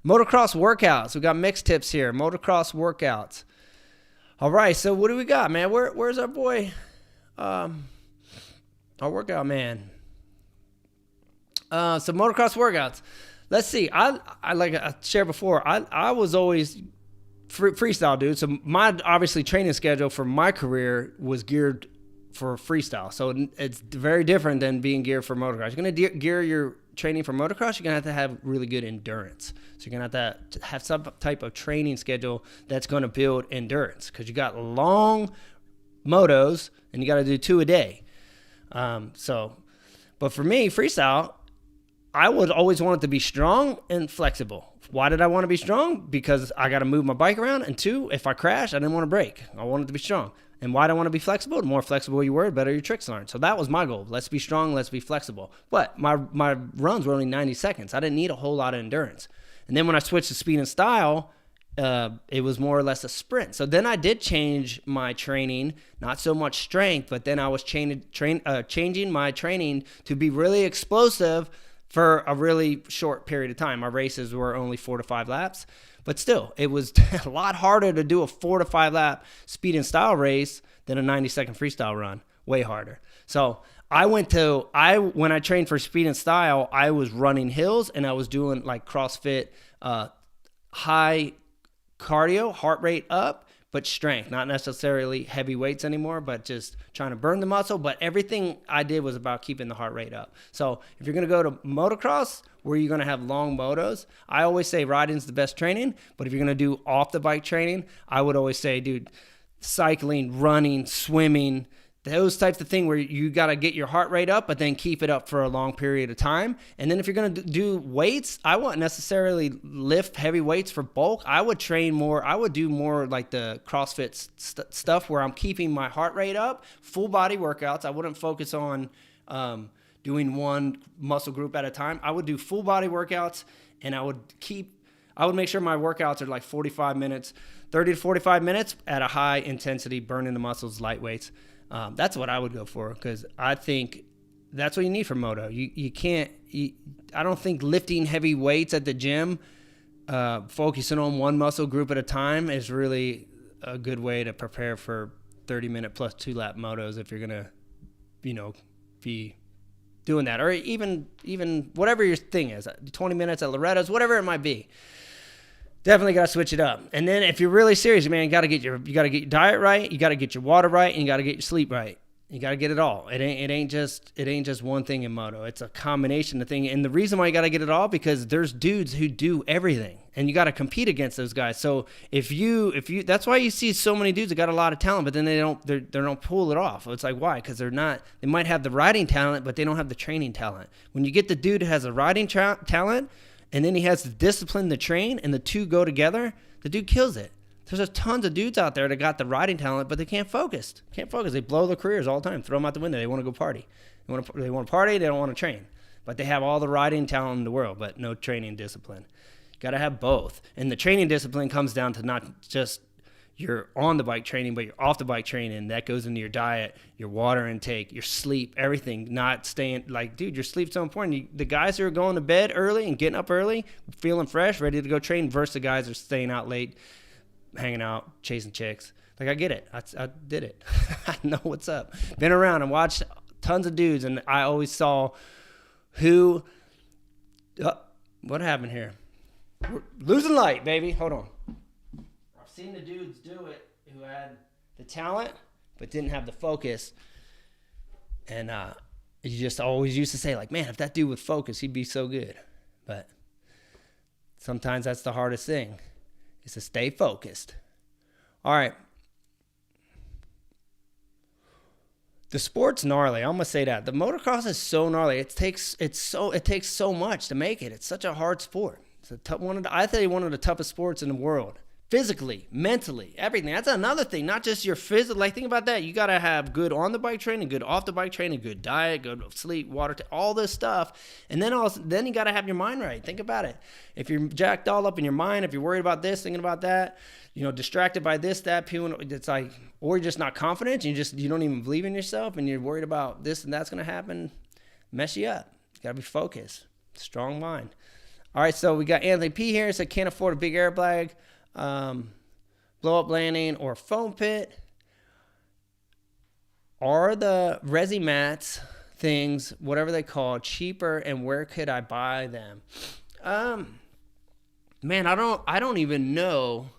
Motocross Workouts. We got mixed tips here. Motocross Workouts. All right, so what do we got, man? Where's our boy? Our workout man. So Motocross Workouts. Let's see. I like I shared before. I was always freestyle dude. So my obviously training schedule for my career was geared for freestyle. So it's very different than being geared for motocross. You're gonna gear your training for motocross. You're gonna have really good endurance. So you're gonna have some type of training schedule that's gonna build endurance because you got long motos and you got to do 2 a day. But for me, freestyle, I would always want it to be strong and flexible. Why did I want to be strong? Because I got to move my bike around. And 2, if I crash, I didn't want to break. I wanted to be strong. And why do I want to be flexible? The more flexible you were, the better your tricks learn. So that was my goal. Let's be strong. Let's be flexible. But my runs were only 90 seconds. I didn't need a whole lot of endurance. And then when I switched to speed and style, it was more or less a sprint. So then I did change my training, not so much strength, but then I was changing my training to be really explosive for a really short period of time. My races were only 4 to 5 laps, but still, it was a lot harder to do a 4 to 5 lap speed and style race than a 90-second freestyle run. Way harder. So when I trained for speed and style, I was running hills and I was doing like CrossFit, high cardio, heart rate up, but strength, not necessarily heavy weights anymore, but just trying to burn the muscle. But everything I did was about keeping the heart rate up. So if you're going to go to motocross, where you're going to have long motos, I always say riding's the best training. But if you're going to do off the bike training, I would always say, dude, cycling, running, swimming, those types of things where you got to get your heart rate up, but then keep it up for a long period of time. And then if you're going to do weights, I wouldn't necessarily lift heavy weights for bulk. I would train more. I would do more like the CrossFit stuff where I'm keeping my heart rate up, full body workouts. I wouldn't focus on doing one muscle group at a time. I would do full body workouts, and I would make sure my workouts are like 45 minutes, 30 to 45 minutes at a high intensity, burning the muscles, light weights. That's what I would go for because I think that's what you need for moto. I don't think lifting heavy weights at the gym, focusing on one muscle group at a time is really a good way to prepare for 30-minute plus 2-lap motos if you're going to, be doing that. Or even whatever your thing is, 20 minutes at Loretta's, whatever it might be. Definitely got to switch it up. And then if you're really serious, man, you got to get your diet right, you got to get your water right, and you got to get your sleep right. You got to get it all. It ain't just one thing in moto. It's a combination of things. And the reason why you got to get it all because there's dudes who do everything, and you got to compete against those guys. So if you that's why you see so many dudes that got a lot of talent, but then they don't pull it off. It's like why? Because they might have the riding talent, but they don't have the training talent. When you get the dude who has a riding talent, and then he has the discipline to train, and the two go together, the dude kills it. There's tons of dudes out there that got the riding talent, but they can't focus. They blow their careers all the time. Throw them out the window. They want to go party. They want to party. They don't want to train. But they have all the riding talent in the world, but no training discipline. You got to have both. And the training discipline comes down to not just you're on the bike training, but you're off the bike training. That goes into your diet, your water intake, your sleep, everything. Not staying like, dude, your sleep's so important. The guys who are going to bed early and getting up early, feeling fresh, ready to go train, versus the guys who are staying out late, hanging out, chasing chicks. Like, I get it. I did it. I know what's up. Been around and watched tons of dudes, and I always saw who. What happened here? We're losing light, baby. Hold on. Seen the dudes do it who had the talent but didn't have the focus, and you just always used to say like, man, if that dude would focus, he'd be so good. But sometimes that's the hardest thing, is to stay focused. All right, the sport's gnarly. I'm gonna say that the motocross is so gnarly. It takes so much to make it. It's such a hard sport. It's I tell you, one of the toughest sports in the world. physically, mentally, everything. That's another thing, not just your physical. Like, think about that. You got to have good on the bike training, good off the bike training, good diet, good sleep, water, all this stuff. And then you got to have your mind right. Think about it. If you're jacked all up in your mind, if you're worried about this, thinking about that, distracted by this, that, it's like, or you're just not confident. You don't even believe in yourself, and you're worried about this and that's going to happen, mess you up. You got to be focused. Strong mind. All right, so we got Anthony P here. Said can't afford a big airbag. Blow up landing or foam pit. Are the resi mats things, whatever they call, cheaper, and where could I buy them? Man, I don't even know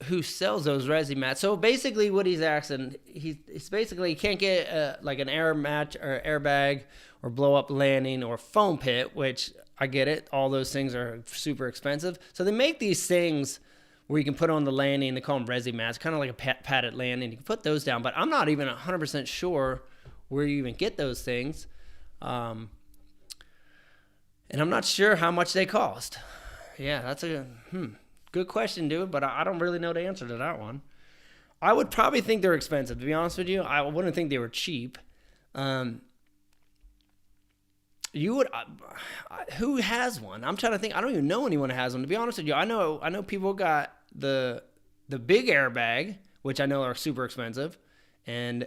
who sells those resi mats. So basically what he's asking, he's basically, he can't get like an air match or airbag or blow up landing or foam pit, which I get it. All those things are super expensive. So they make these things where you can put on the landing. They call them resi mats, kind of like a padded landing. You can put those down, but I'm not even 100% sure where you even get those things. And I'm not sure how much they cost. Yeah, that's a good question, dude, but I don't really know the answer to that one. I would probably think they're expensive, to be honest with you. I wouldn't think they were cheap. You would, who has one? I'm trying to think. I don't even know anyone who has one. To be honest with you, I know people got the big airbag, which I know are super expensive, and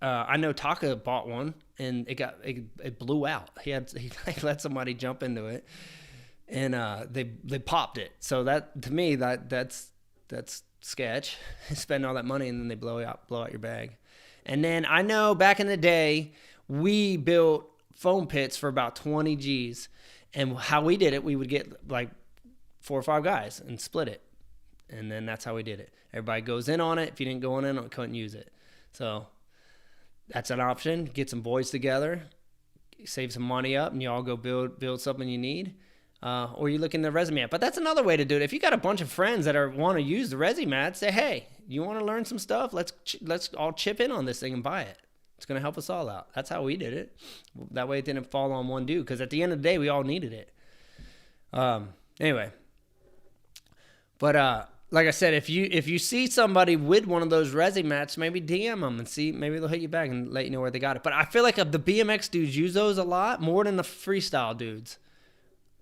I know Taka bought one, and it blew out. He let somebody jump into it, and they popped it. So that, to me, that's sketch. Spend all that money and then they blow out your bag. And then I know back in the day we built foam pits for about 20 G's, and how we did it, we would get like 4 or 5 guys and split it, and then that's how we did it. Everybody goes in on it. If you didn't go in, I couldn't use it. So that's an option. Get some boys together, save some money up, and you all go build something you need. Or you look in the resi mat. But that's another way to do it. If you got a bunch of friends that want to use the resi mat, say, hey, you want to learn some stuff? Let's all chip in on this thing and buy it. It's going to help us all out. That's how we did it. That way it didn't fall on one dude, because at the end of the day, we all needed it. Anyway. But like I said, if you see somebody with one of those resi mats, maybe DM them and see. Maybe they'll hit you back and let you know where they got it. But I feel like the BMX dudes use those a lot more than the freestyle dudes.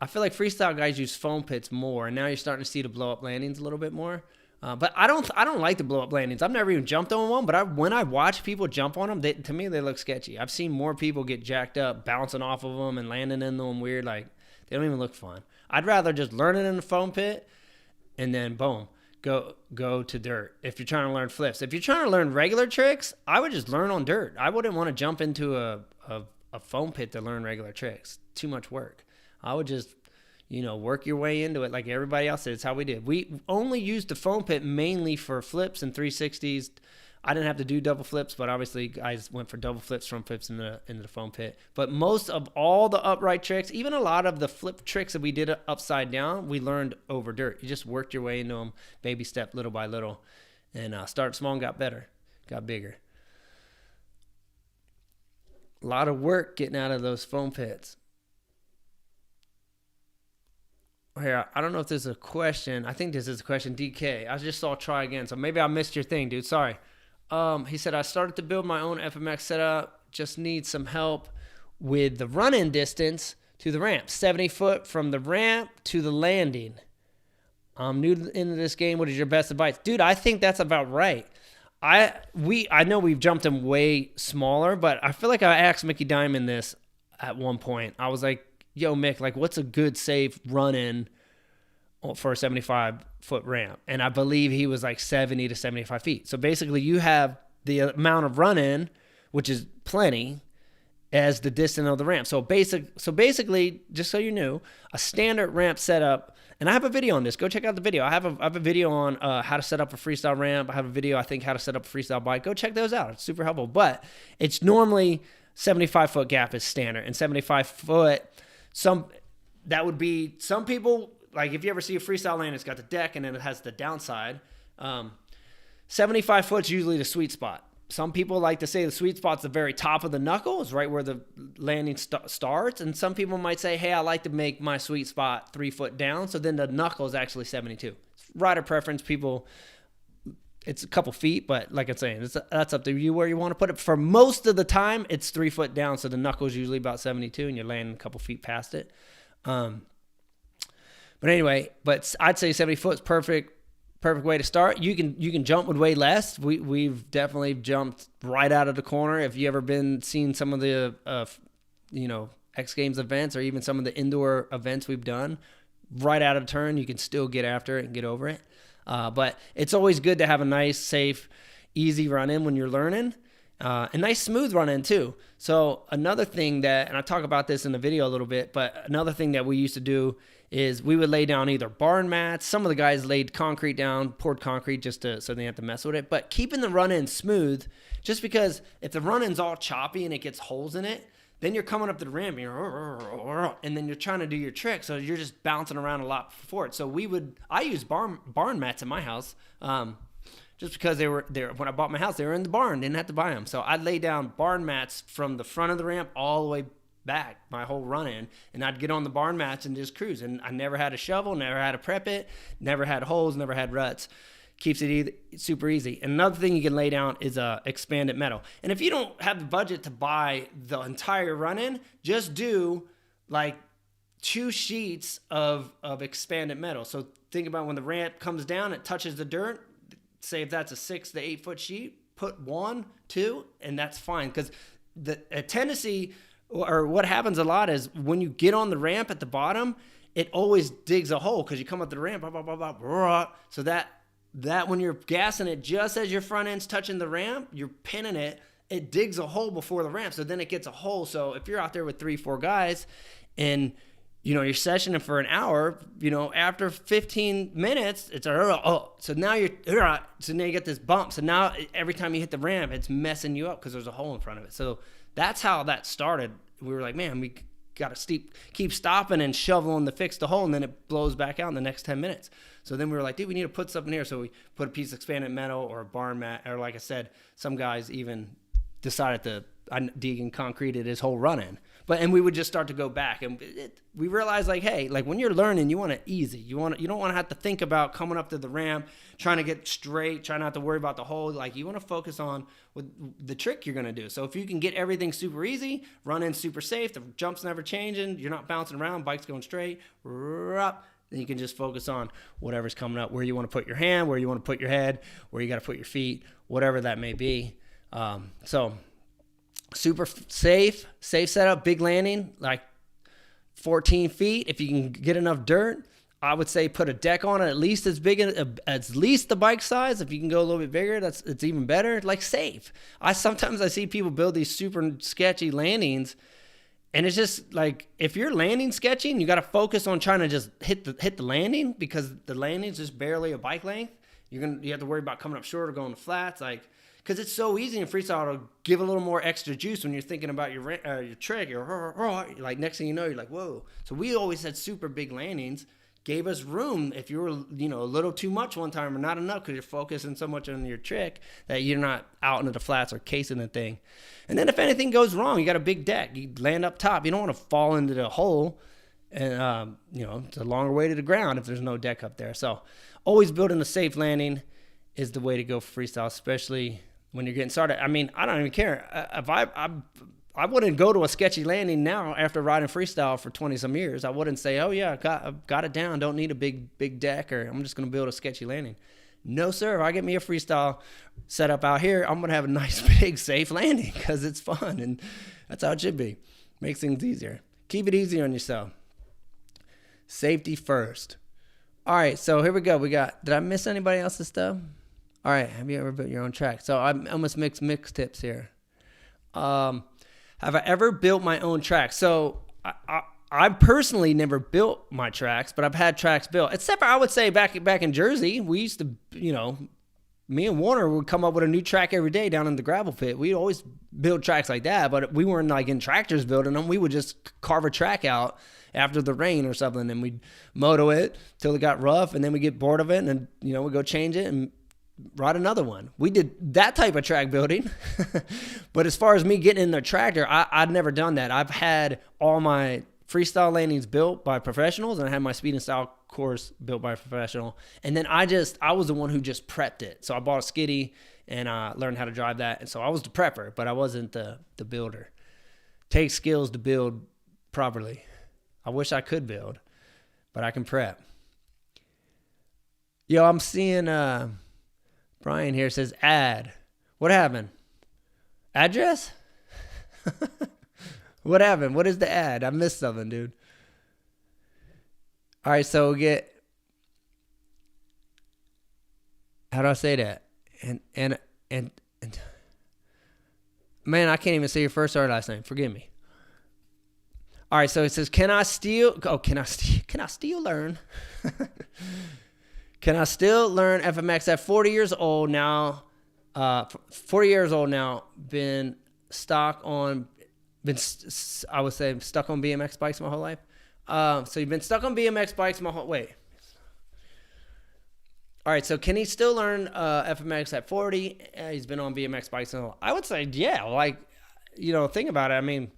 I feel like freestyle guys use foam pits more, and now you're starting to see the blow-up landings a little bit more. But I don't like the blow-up landings. I've never even jumped on one, but when I watch people jump on them, to me, they look sketchy. I've seen more people get jacked up, bouncing off of them and landing in them weird. Like, they don't even look fun. I'd rather just learn it in the foam pit and then, boom, go to dirt if you're trying to learn flips. If you're trying to learn regular tricks, I would just learn on dirt. I wouldn't want to jump into a foam pit to learn regular tricks. Too much work. I would just, work your way into it like everybody else did. It's how we did. We only used the foam pit mainly for flips and 360s. I didn't have to do double flips, but obviously guys went for double flips, front flips into the foam pit. But most of all the upright tricks, even a lot of the flip tricks that we did upside down, we learned over dirt. You just worked your way into them, baby step, little by little, and started small and got better, got bigger. A lot of work getting out of those foam pits. Here, I don't know if this is a question. I think this is a question. DK, I just saw try again, so maybe I missed your thing, dude. Sorry. He said, I started to build my own FMX setup. Just need some help with the run-in distance to the ramp. 70 foot from the ramp to the landing. I'm new into this game. What is your best advice? Dude, I think that's about right. I know we've jumped him way smaller, but I feel like I asked Mickey Diamond this at one point. I was like, yo, Mick, like, what's a good, safe run-in for a 75-foot ramp? And I believe he was like 70 to 75 feet. So basically you have the amount of run-in, which is plenty, as the distance of the ramp. So basically, just so you knew, a standard ramp setup, and I have a video on this. Go check out the video. I have a video on how to set up a freestyle ramp. I have a video, I think, how to set up a freestyle bike. Go check those out. It's super helpful. But it's normally 75-foot gap is standard, and 75-foot... that would be some people, like if you ever see a freestyle land, it's got the deck and then it has the downside. 75 foot's usually the sweet spot. Some people like to say the sweet spot's the very top of the knuckle, is right where the landing starts. And some people might say, hey, I like to make my sweet spot 3 foot down. So then the knuckle is actually 72. It's rider preference. People, it's a couple feet, but like I'm saying, that's up to you where you want to put it. For most of the time, it's 3 foot down, so the knuckle's usually about 72, and you're landing a couple feet past it. But anyway, I'd say 70 foot is perfect way to start. You can jump with way less. We've definitely jumped right out of the corner. If you ever seen some of the X Games events or even some of the indoor events we've done, right out of turn, you can still get after it and get over it. But it's always good to have a nice, safe, easy run in when you're learning. A nice smooth run in too. So another thing and I talk about this in the video a little bit, but another thing that we used to do is we would lay down either barn mats. Some of the guys laid concrete down, poured concrete so they didn't have to mess with it. But keeping the run in smooth, just because if the run in's all choppy and it gets holes in it, then you're coming up to the rim and then you're trying to do your trick. So you're just bouncing around a lot before it. So I used barn mats in my house. Just because they were there when I bought my house, they were in the barn, didn't have to buy them. So I'd lay down barn mats from the front of the ramp all the way back, my whole run in, and I'd get on the barn mats and just cruise. And I never had a shovel, never had to prep it, never had holes, never had ruts. Keeps it super easy. And another thing you can lay down is expanded metal. And if you don't have the budget to buy the entire run in, just do like 2 sheets of expanded metal. So think about when the ramp comes down, it touches the dirt. Say if that's a 6 to 8 foot sheet, put 1, 2, and that's fine. Because a tendency, or what happens a lot is when you get on the ramp at the bottom, it always digs a hole because you come up the ramp, blah, blah, blah, blah, blah. So that when you're gassing it just as your front end's touching the ramp, you're pinning it, it digs a hole before the ramp. So then it gets a hole. So if you're out there with 3-4 guys and you're sessioning for an hour, after 15 minutes, it's so now you get this bump. So now every time you hit the ramp, it's messing you up because there's a hole in front of it. So that's how that started. We were like, man, we got to keep stopping and shoveling to fix the hole, and then it blows back out in the next 10 minutes. So then we were like, dude, we need to put something here. So we put a piece of expanded metal or a barn mat, or like I said, some guys even decided to dig and concreted his whole run in. And we would just start to go back, and we realized hey, when you're learning, you want it easy. You don't want to have to think about coming up to the ramp, trying to get straight, trying not to worry about the hole. You want to focus on the trick you're going to do. So if you can get everything super easy, run in super safe, the jump's never changing, you're not bouncing around, bike's going straight, then you can just focus on whatever's coming up, where you want to put your hand, where you want to put your head, where you got to put your feet, whatever that may be. So super safe setup, big landing, like 14 feet. If you can get enough dirt, I would say put a deck on it at least as big as least the bike size. If you can go a little bit bigger, it's even better. Safe. Sometimes I see people build these super sketchy landings, and it's just if you're landing sketching, you got to focus on trying to just hit the landing, because the landing's just barely a bike length. You have to worry about coming up short or going to flats, because it's so easy in freestyle to give a little more extra juice when you're thinking about your trick. You're next thing you know, you're like, whoa. So we always had super big landings, gave us room if you were, a little too much one time or not enough because you're focusing so much on your trick that you're not out into the flats or casing the thing. And then if anything goes wrong, you got a big deck. You land up top. You don't want to fall into the hole. And, it's a longer way to the ground if there's no deck up there. So always building a safe landing is the way to go for freestyle, especially when you're getting started. I mean, I don't even care. If I wouldn't go to a sketchy landing now after riding freestyle for 20 some years. I wouldn't say, oh yeah, I got it down. Don't need a big deck, or I'm just going to build a sketchy landing. No, sir. If I get me a freestyle setup out here, I'm going to have a nice, big, safe landing because it's fun, and that's how it should be. Makes things easier. Keep it easy on yourself. Safety first. All right, so here we go. Did I miss anybody else's stuff? All right, have you ever built your own track? So I almost mixed tips here. Have I ever built my own track? So I personally never built my tracks, but I've had tracks built. Except for, I would say, back in Jersey, we used to, me and Warner would come up with a new track every day down in the gravel pit. We'd always build tracks like that, but we weren't in tractors building them. We would just carve a track out after the rain or something, and we'd moto it till it got rough, and then we get bored of it, and then, we'd go change it and ride another one. We did that type of track building. But as far as me getting in the tractor, I'd never done that. I've had all my freestyle landings built by professionals, and I had my speed and style course built by a professional. And then I was the one who just prepped it. So I bought a skiddy and learned how to drive that. And so I was the prepper, but I wasn't the builder. Takes skills to build properly. I wish I could build, but I can prep. Yo, I'm seeing Brian here says ad. What happened? Address? What happened? What is the ad? I missed something, dude. All right, so we get, how do I say that? And man, I can't even say your first or last name. Forgive me. All right, so it says, can I still learn? Can I still learn FMX at 40 years old now? 40 years old now, stuck on BMX bikes my whole life. So you've been stuck on BMX bikes wait. All right, so can he still learn FMX at 40? He's been on BMX bikes. I would say, yeah, like, think about it. I mean,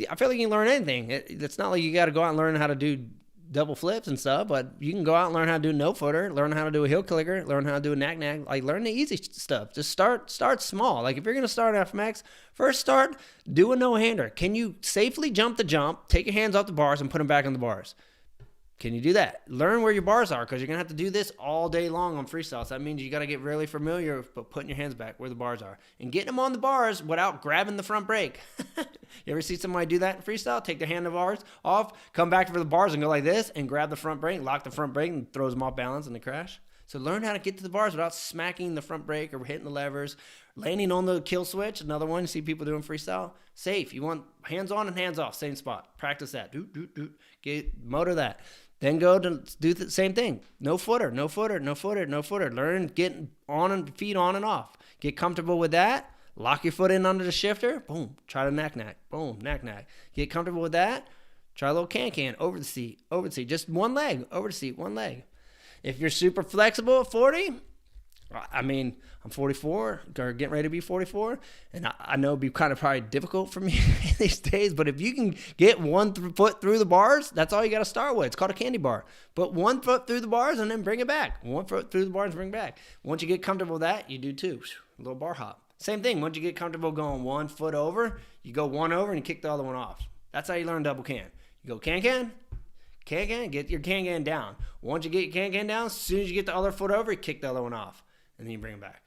I feel like you can learn anything. It's not like you got to go out and learn how to do double flips and stuff, but you can go out and learn how to do no footer, learn how to do a heel clicker, learn how to do a knack, like learn the easy stuff. Just start small. Like if you're going to start FMX, first start, do a no-hander. Can you safely jump the jump, take your hands off the bars and put them back on the bars? Can you do that? Learn where your bars are, because you're going to have to do this all day long on freestyle. So that means you got to get really familiar with putting your hands back where the bars are and getting them on the bars without grabbing the front brake. You ever see somebody do that in freestyle? Take their handlebars off, come back for the bars and go like this and grab the front brake, lock the front brake and throws them off balance and they crash. So learn how to get to the bars without smacking the front brake or hitting the levers, landing on the kill switch. Another one you see people doing freestyle. Safe. You want hands on and hands off, same spot. Practice that. Get motor that. Then go to do the same thing. No footer. Learn getting on and feet on and off. Get comfortable with that. Lock your foot in under the shifter. Boom. Try to knack. Boom. Knack. Get comfortable with that. Try a little can over the seat. Just one leg. Over the seat. One leg. If you're super flexible at 40, I mean, I'm 44, or getting ready to be 44, and I know it'd be kind of probably difficult for me these days, but if you can get one foot through the bars, that's all you got to start with. It's called a candy bar. Put 1 foot through the bars and then bring it back. 1 foot through the bars and bring it back. Once you get comfortable with that, you do two. A little bar hop. Same thing. Once you get comfortable going 1 foot over, you go one over and you kick the other one off. That's how you learn double can. You go can, get your can down. Once you get your can down, as soon as you get the other foot over, you kick the other one off. And then you bring it back.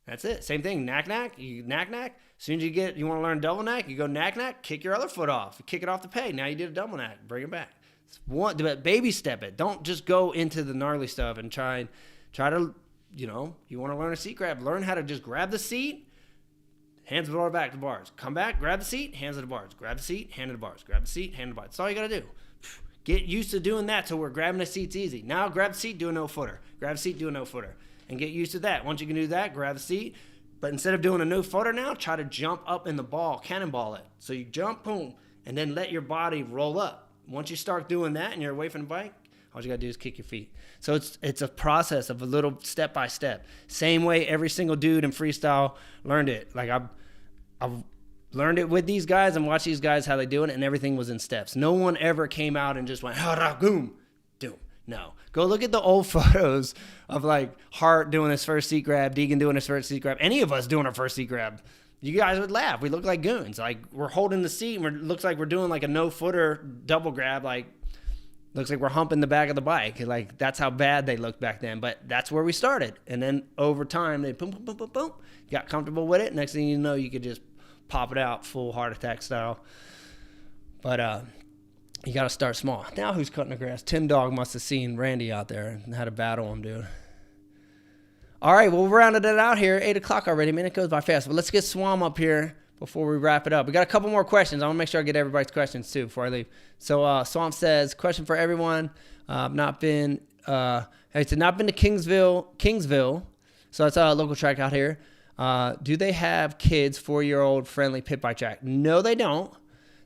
That's it. Same thing. Knack. You knack. As soon as you want to learn double knack, you go knack, kick your other foot off. You kick it off the peg. Now you did a double knack. Bring it back. Baby step it. Don't just go into the gnarly stuff and try to, you want to learn a seat grab. Learn how to just grab the seat, hands the bar back to the bars. Come back, grab the seat, hands to the bars. Grab the seat, hand to the bars. Grab the seat, hand to the bars. That's all you got to do. Get used to doing that till we're grabbing the seat's easy. Now grab the seat, do a no footer. Grab the seat, do a no footer. And get used to that. Once you can do that, grab the seat. But instead of doing a no footer now, try to jump up in the ball, cannonball it. So you jump, boom, and then let your body roll up. Once you start doing that and you're away from the bike, all you got to do is kick your feet. So it's a process of a little step by step. Same way every single dude in freestyle learned it. Like I've learned it with these guys and watched these guys how they do it, and everything was in steps. No one ever came out and just went, doom. No. Go look at the old photos of like Hart doing his first seat grab, Deegan doing his first seat grab, any of us doing our first seat grab. You guys would laugh. We look like goons. Like we're holding the seat and it looks like we're doing like a no footer double grab. Like looks like we're humping the back of the bike. Like that's how bad they looked back then. But that's where we started. And then over time they boom, got comfortable with it. Next thing you know, you could just pop it out full heart attack style. But you got to start small. Now who's cutting the grass? Tim Dog must have seen Randy out there and had to battle him, dude. All right, well, we're rounding it out here. 8 o'clock already. Man, it goes by fast. But let's get Swam up here before we wrap it up. We got a couple more questions. I want to make sure I get everybody's questions, too, before I leave. So Swam says, question for everyone. Not been to Kingsville. So that's a local track out here. Do they have kids 4-year-old friendly pit bike track? No, they don't.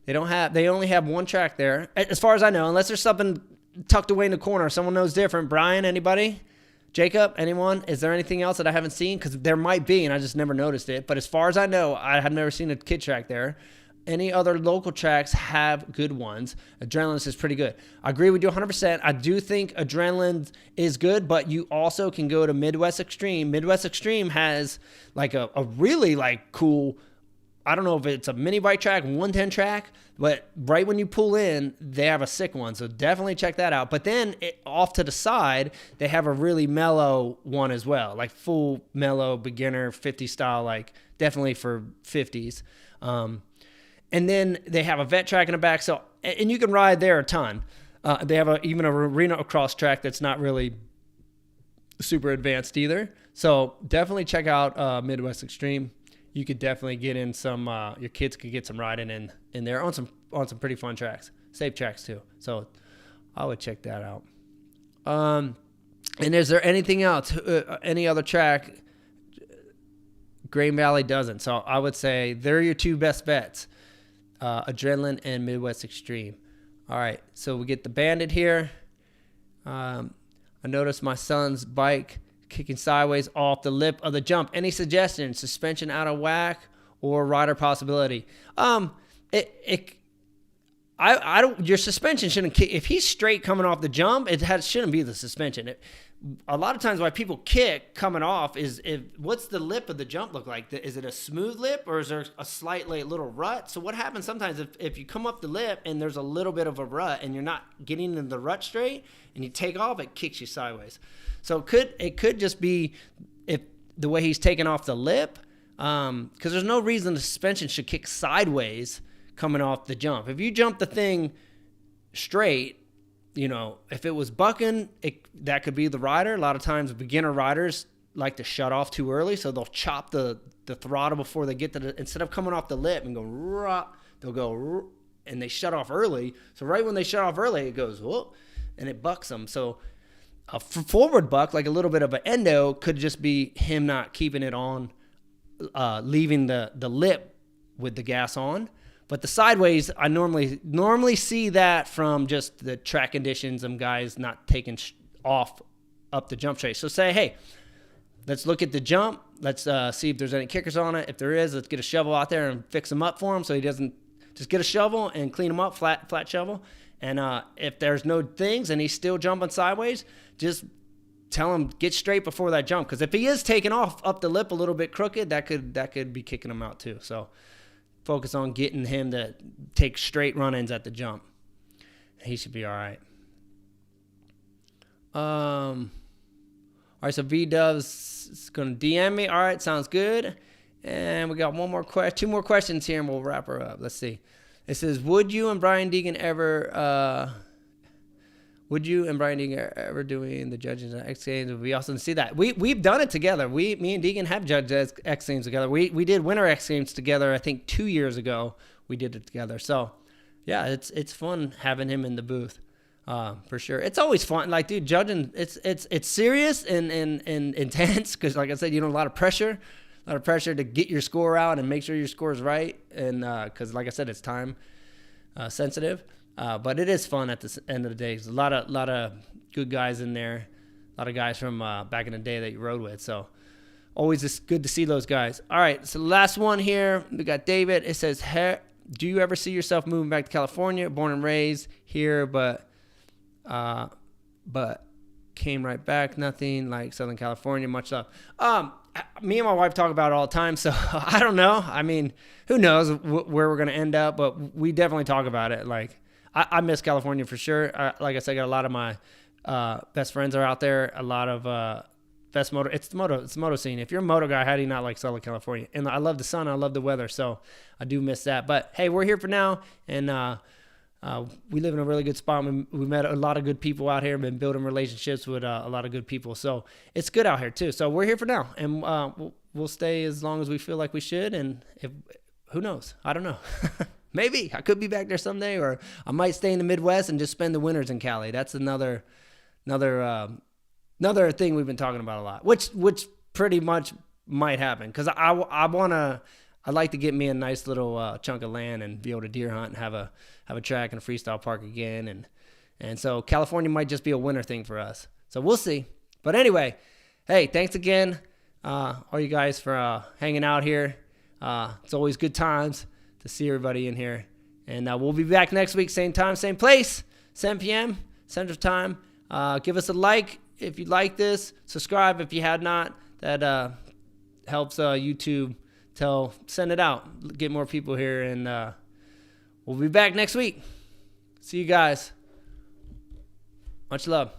They only have one track there, as far as I know, unless there's something tucked away in the corner. Someone knows different. Brian, anybody? Jacob, anyone? Is there anything else that I haven't seen? Because there might be, and I just never noticed it. But as far as I know, I have never seen a kid track there. any other local tracks have good ones. Adrenaline's is pretty good. I agree with you 100%. I do think Adrenaline is good, but you also can go to Midwest Extreme. Midwest Extreme has like a really like cool, I don't know if it's a mini bike track, 110 track, but right when you pull in, they have a sick one. So definitely check that out. But then off to the side, they have a really mellow one as well, like full mellow beginner 50 style, like definitely for 50s. And then they have a vet track in the back. So, and you can ride there a ton. They have even a arena cross track that's not really super advanced either. So definitely check out Midwest Extreme. You could definitely get in some, your kids could get some riding in there on some pretty fun tracks, safe tracks too. So I would check that out. And is there anything else, any other track? Green Valley doesn't. So I would say they're your two best bets, Adrenaline and Midwest Extreme. All right. So we get the Bandit here. I noticed my son's bike kicking sideways off the lip of the jump. Any suggestions? Suspension out of whack or rider possibility? I don't. Your suspension shouldn't kick. If he's straight coming off the jump, shouldn't be the suspension. A lot of times why people kick coming off is what's the lip of the jump look like? Is it a smooth lip or is there a slight little rut? So what happens sometimes if you come up the lip and there's a little bit of a rut and you're not getting in the rut straight and you take off, it kicks you sideways. So it could just be if the way he's taking off the lip, because there's no reason the suspension should kick sideways coming off the jump. If you jump the thing straight, if it was bucking, that could be the rider. A lot of times beginner riders like to shut off too early, so they'll chop the throttle before they get to instead of coming off the lip and go, rah, they'll go, and they shut off early. So right when they shut off early, it goes, whoa, and it bucks them. So a forward buck, like a little bit of an endo, could just be him not keeping it on, leaving the lip with the gas on. But the sideways, I normally see that from just the track conditions and guys not taking off up the jump straight. So say, hey, let's look at the jump. Let's see if there's any kickers on it. If there is, let's get a shovel out there and fix them up for him so he doesn't just get a shovel and clean them up, flat shovel. And if there's no things and he's still jumping sideways, just tell him get straight before that jump. Because if he is taking off up the lip a little bit crooked, that could be kicking him out too. So focus on getting him to take straight run-ins at the jump. He should be all right. All right, so V-Dubs is going to DM me. All right, sounds good. And we got two more questions here, and we'll wrap her up. Let's see. It says, would you and Brian Deegan ever doing the judges at X Games? Would be awesome to see that. We've done it together. Me and Deegan have judged X Games together. We did Winter X Games together. I think 2 years ago we did it together. So yeah, it's fun having him in the booth, for sure. It's always fun. Like, dude, judging it's serious and intense because, like I said, a lot of pressure to get your score out and make sure your score is right. And because, like I said, it's time sensitive. But it is fun at the end of the day. There's a lot of good guys in there, a lot of guys from back in the day that you rode with. So always it's good to see those guys. All right, so the last one here, we got David. It says, do you ever see yourself moving back to California? Born and raised here, but came right back. Nothing like Southern California. Much love. Me and my wife talk about it all the time, so I don't know. I mean, who knows where we're going to end up, but we definitely talk about it. Like, I miss California for sure. Like I said, I got a lot of my best friends are out there. A lot of best moto. It's the moto scene. If you're a moto guy, how do you not like Southern California? And I love the sun. I love the weather. So I do miss that. But hey, we're here for now, and we live in a really good spot. We met a lot of good people out here. Been building relationships with a lot of good people. So it's good out here too. So we're here for now, and we'll stay as long as we feel like we should. And who knows? I don't know. Maybe I could be back there someday, or I might stay in the Midwest and just spend the winters in Cali. That's another thing we've been talking about a lot, which pretty much might happen because I'd like to get me a nice little chunk of land and be able to deer hunt and have a track and a freestyle park again, and so California might just be a winter thing for us. So we'll see. But anyway, hey, thanks again, all you guys for hanging out here. It's always good times. to see everybody in here. And we'll be back next week, same time, same place, 7 p.m. Central Time. Give us a like if you like this. Subscribe if you had not. That helps YouTube send it out, get more people here. And we'll be back next week. See you guys. Much love.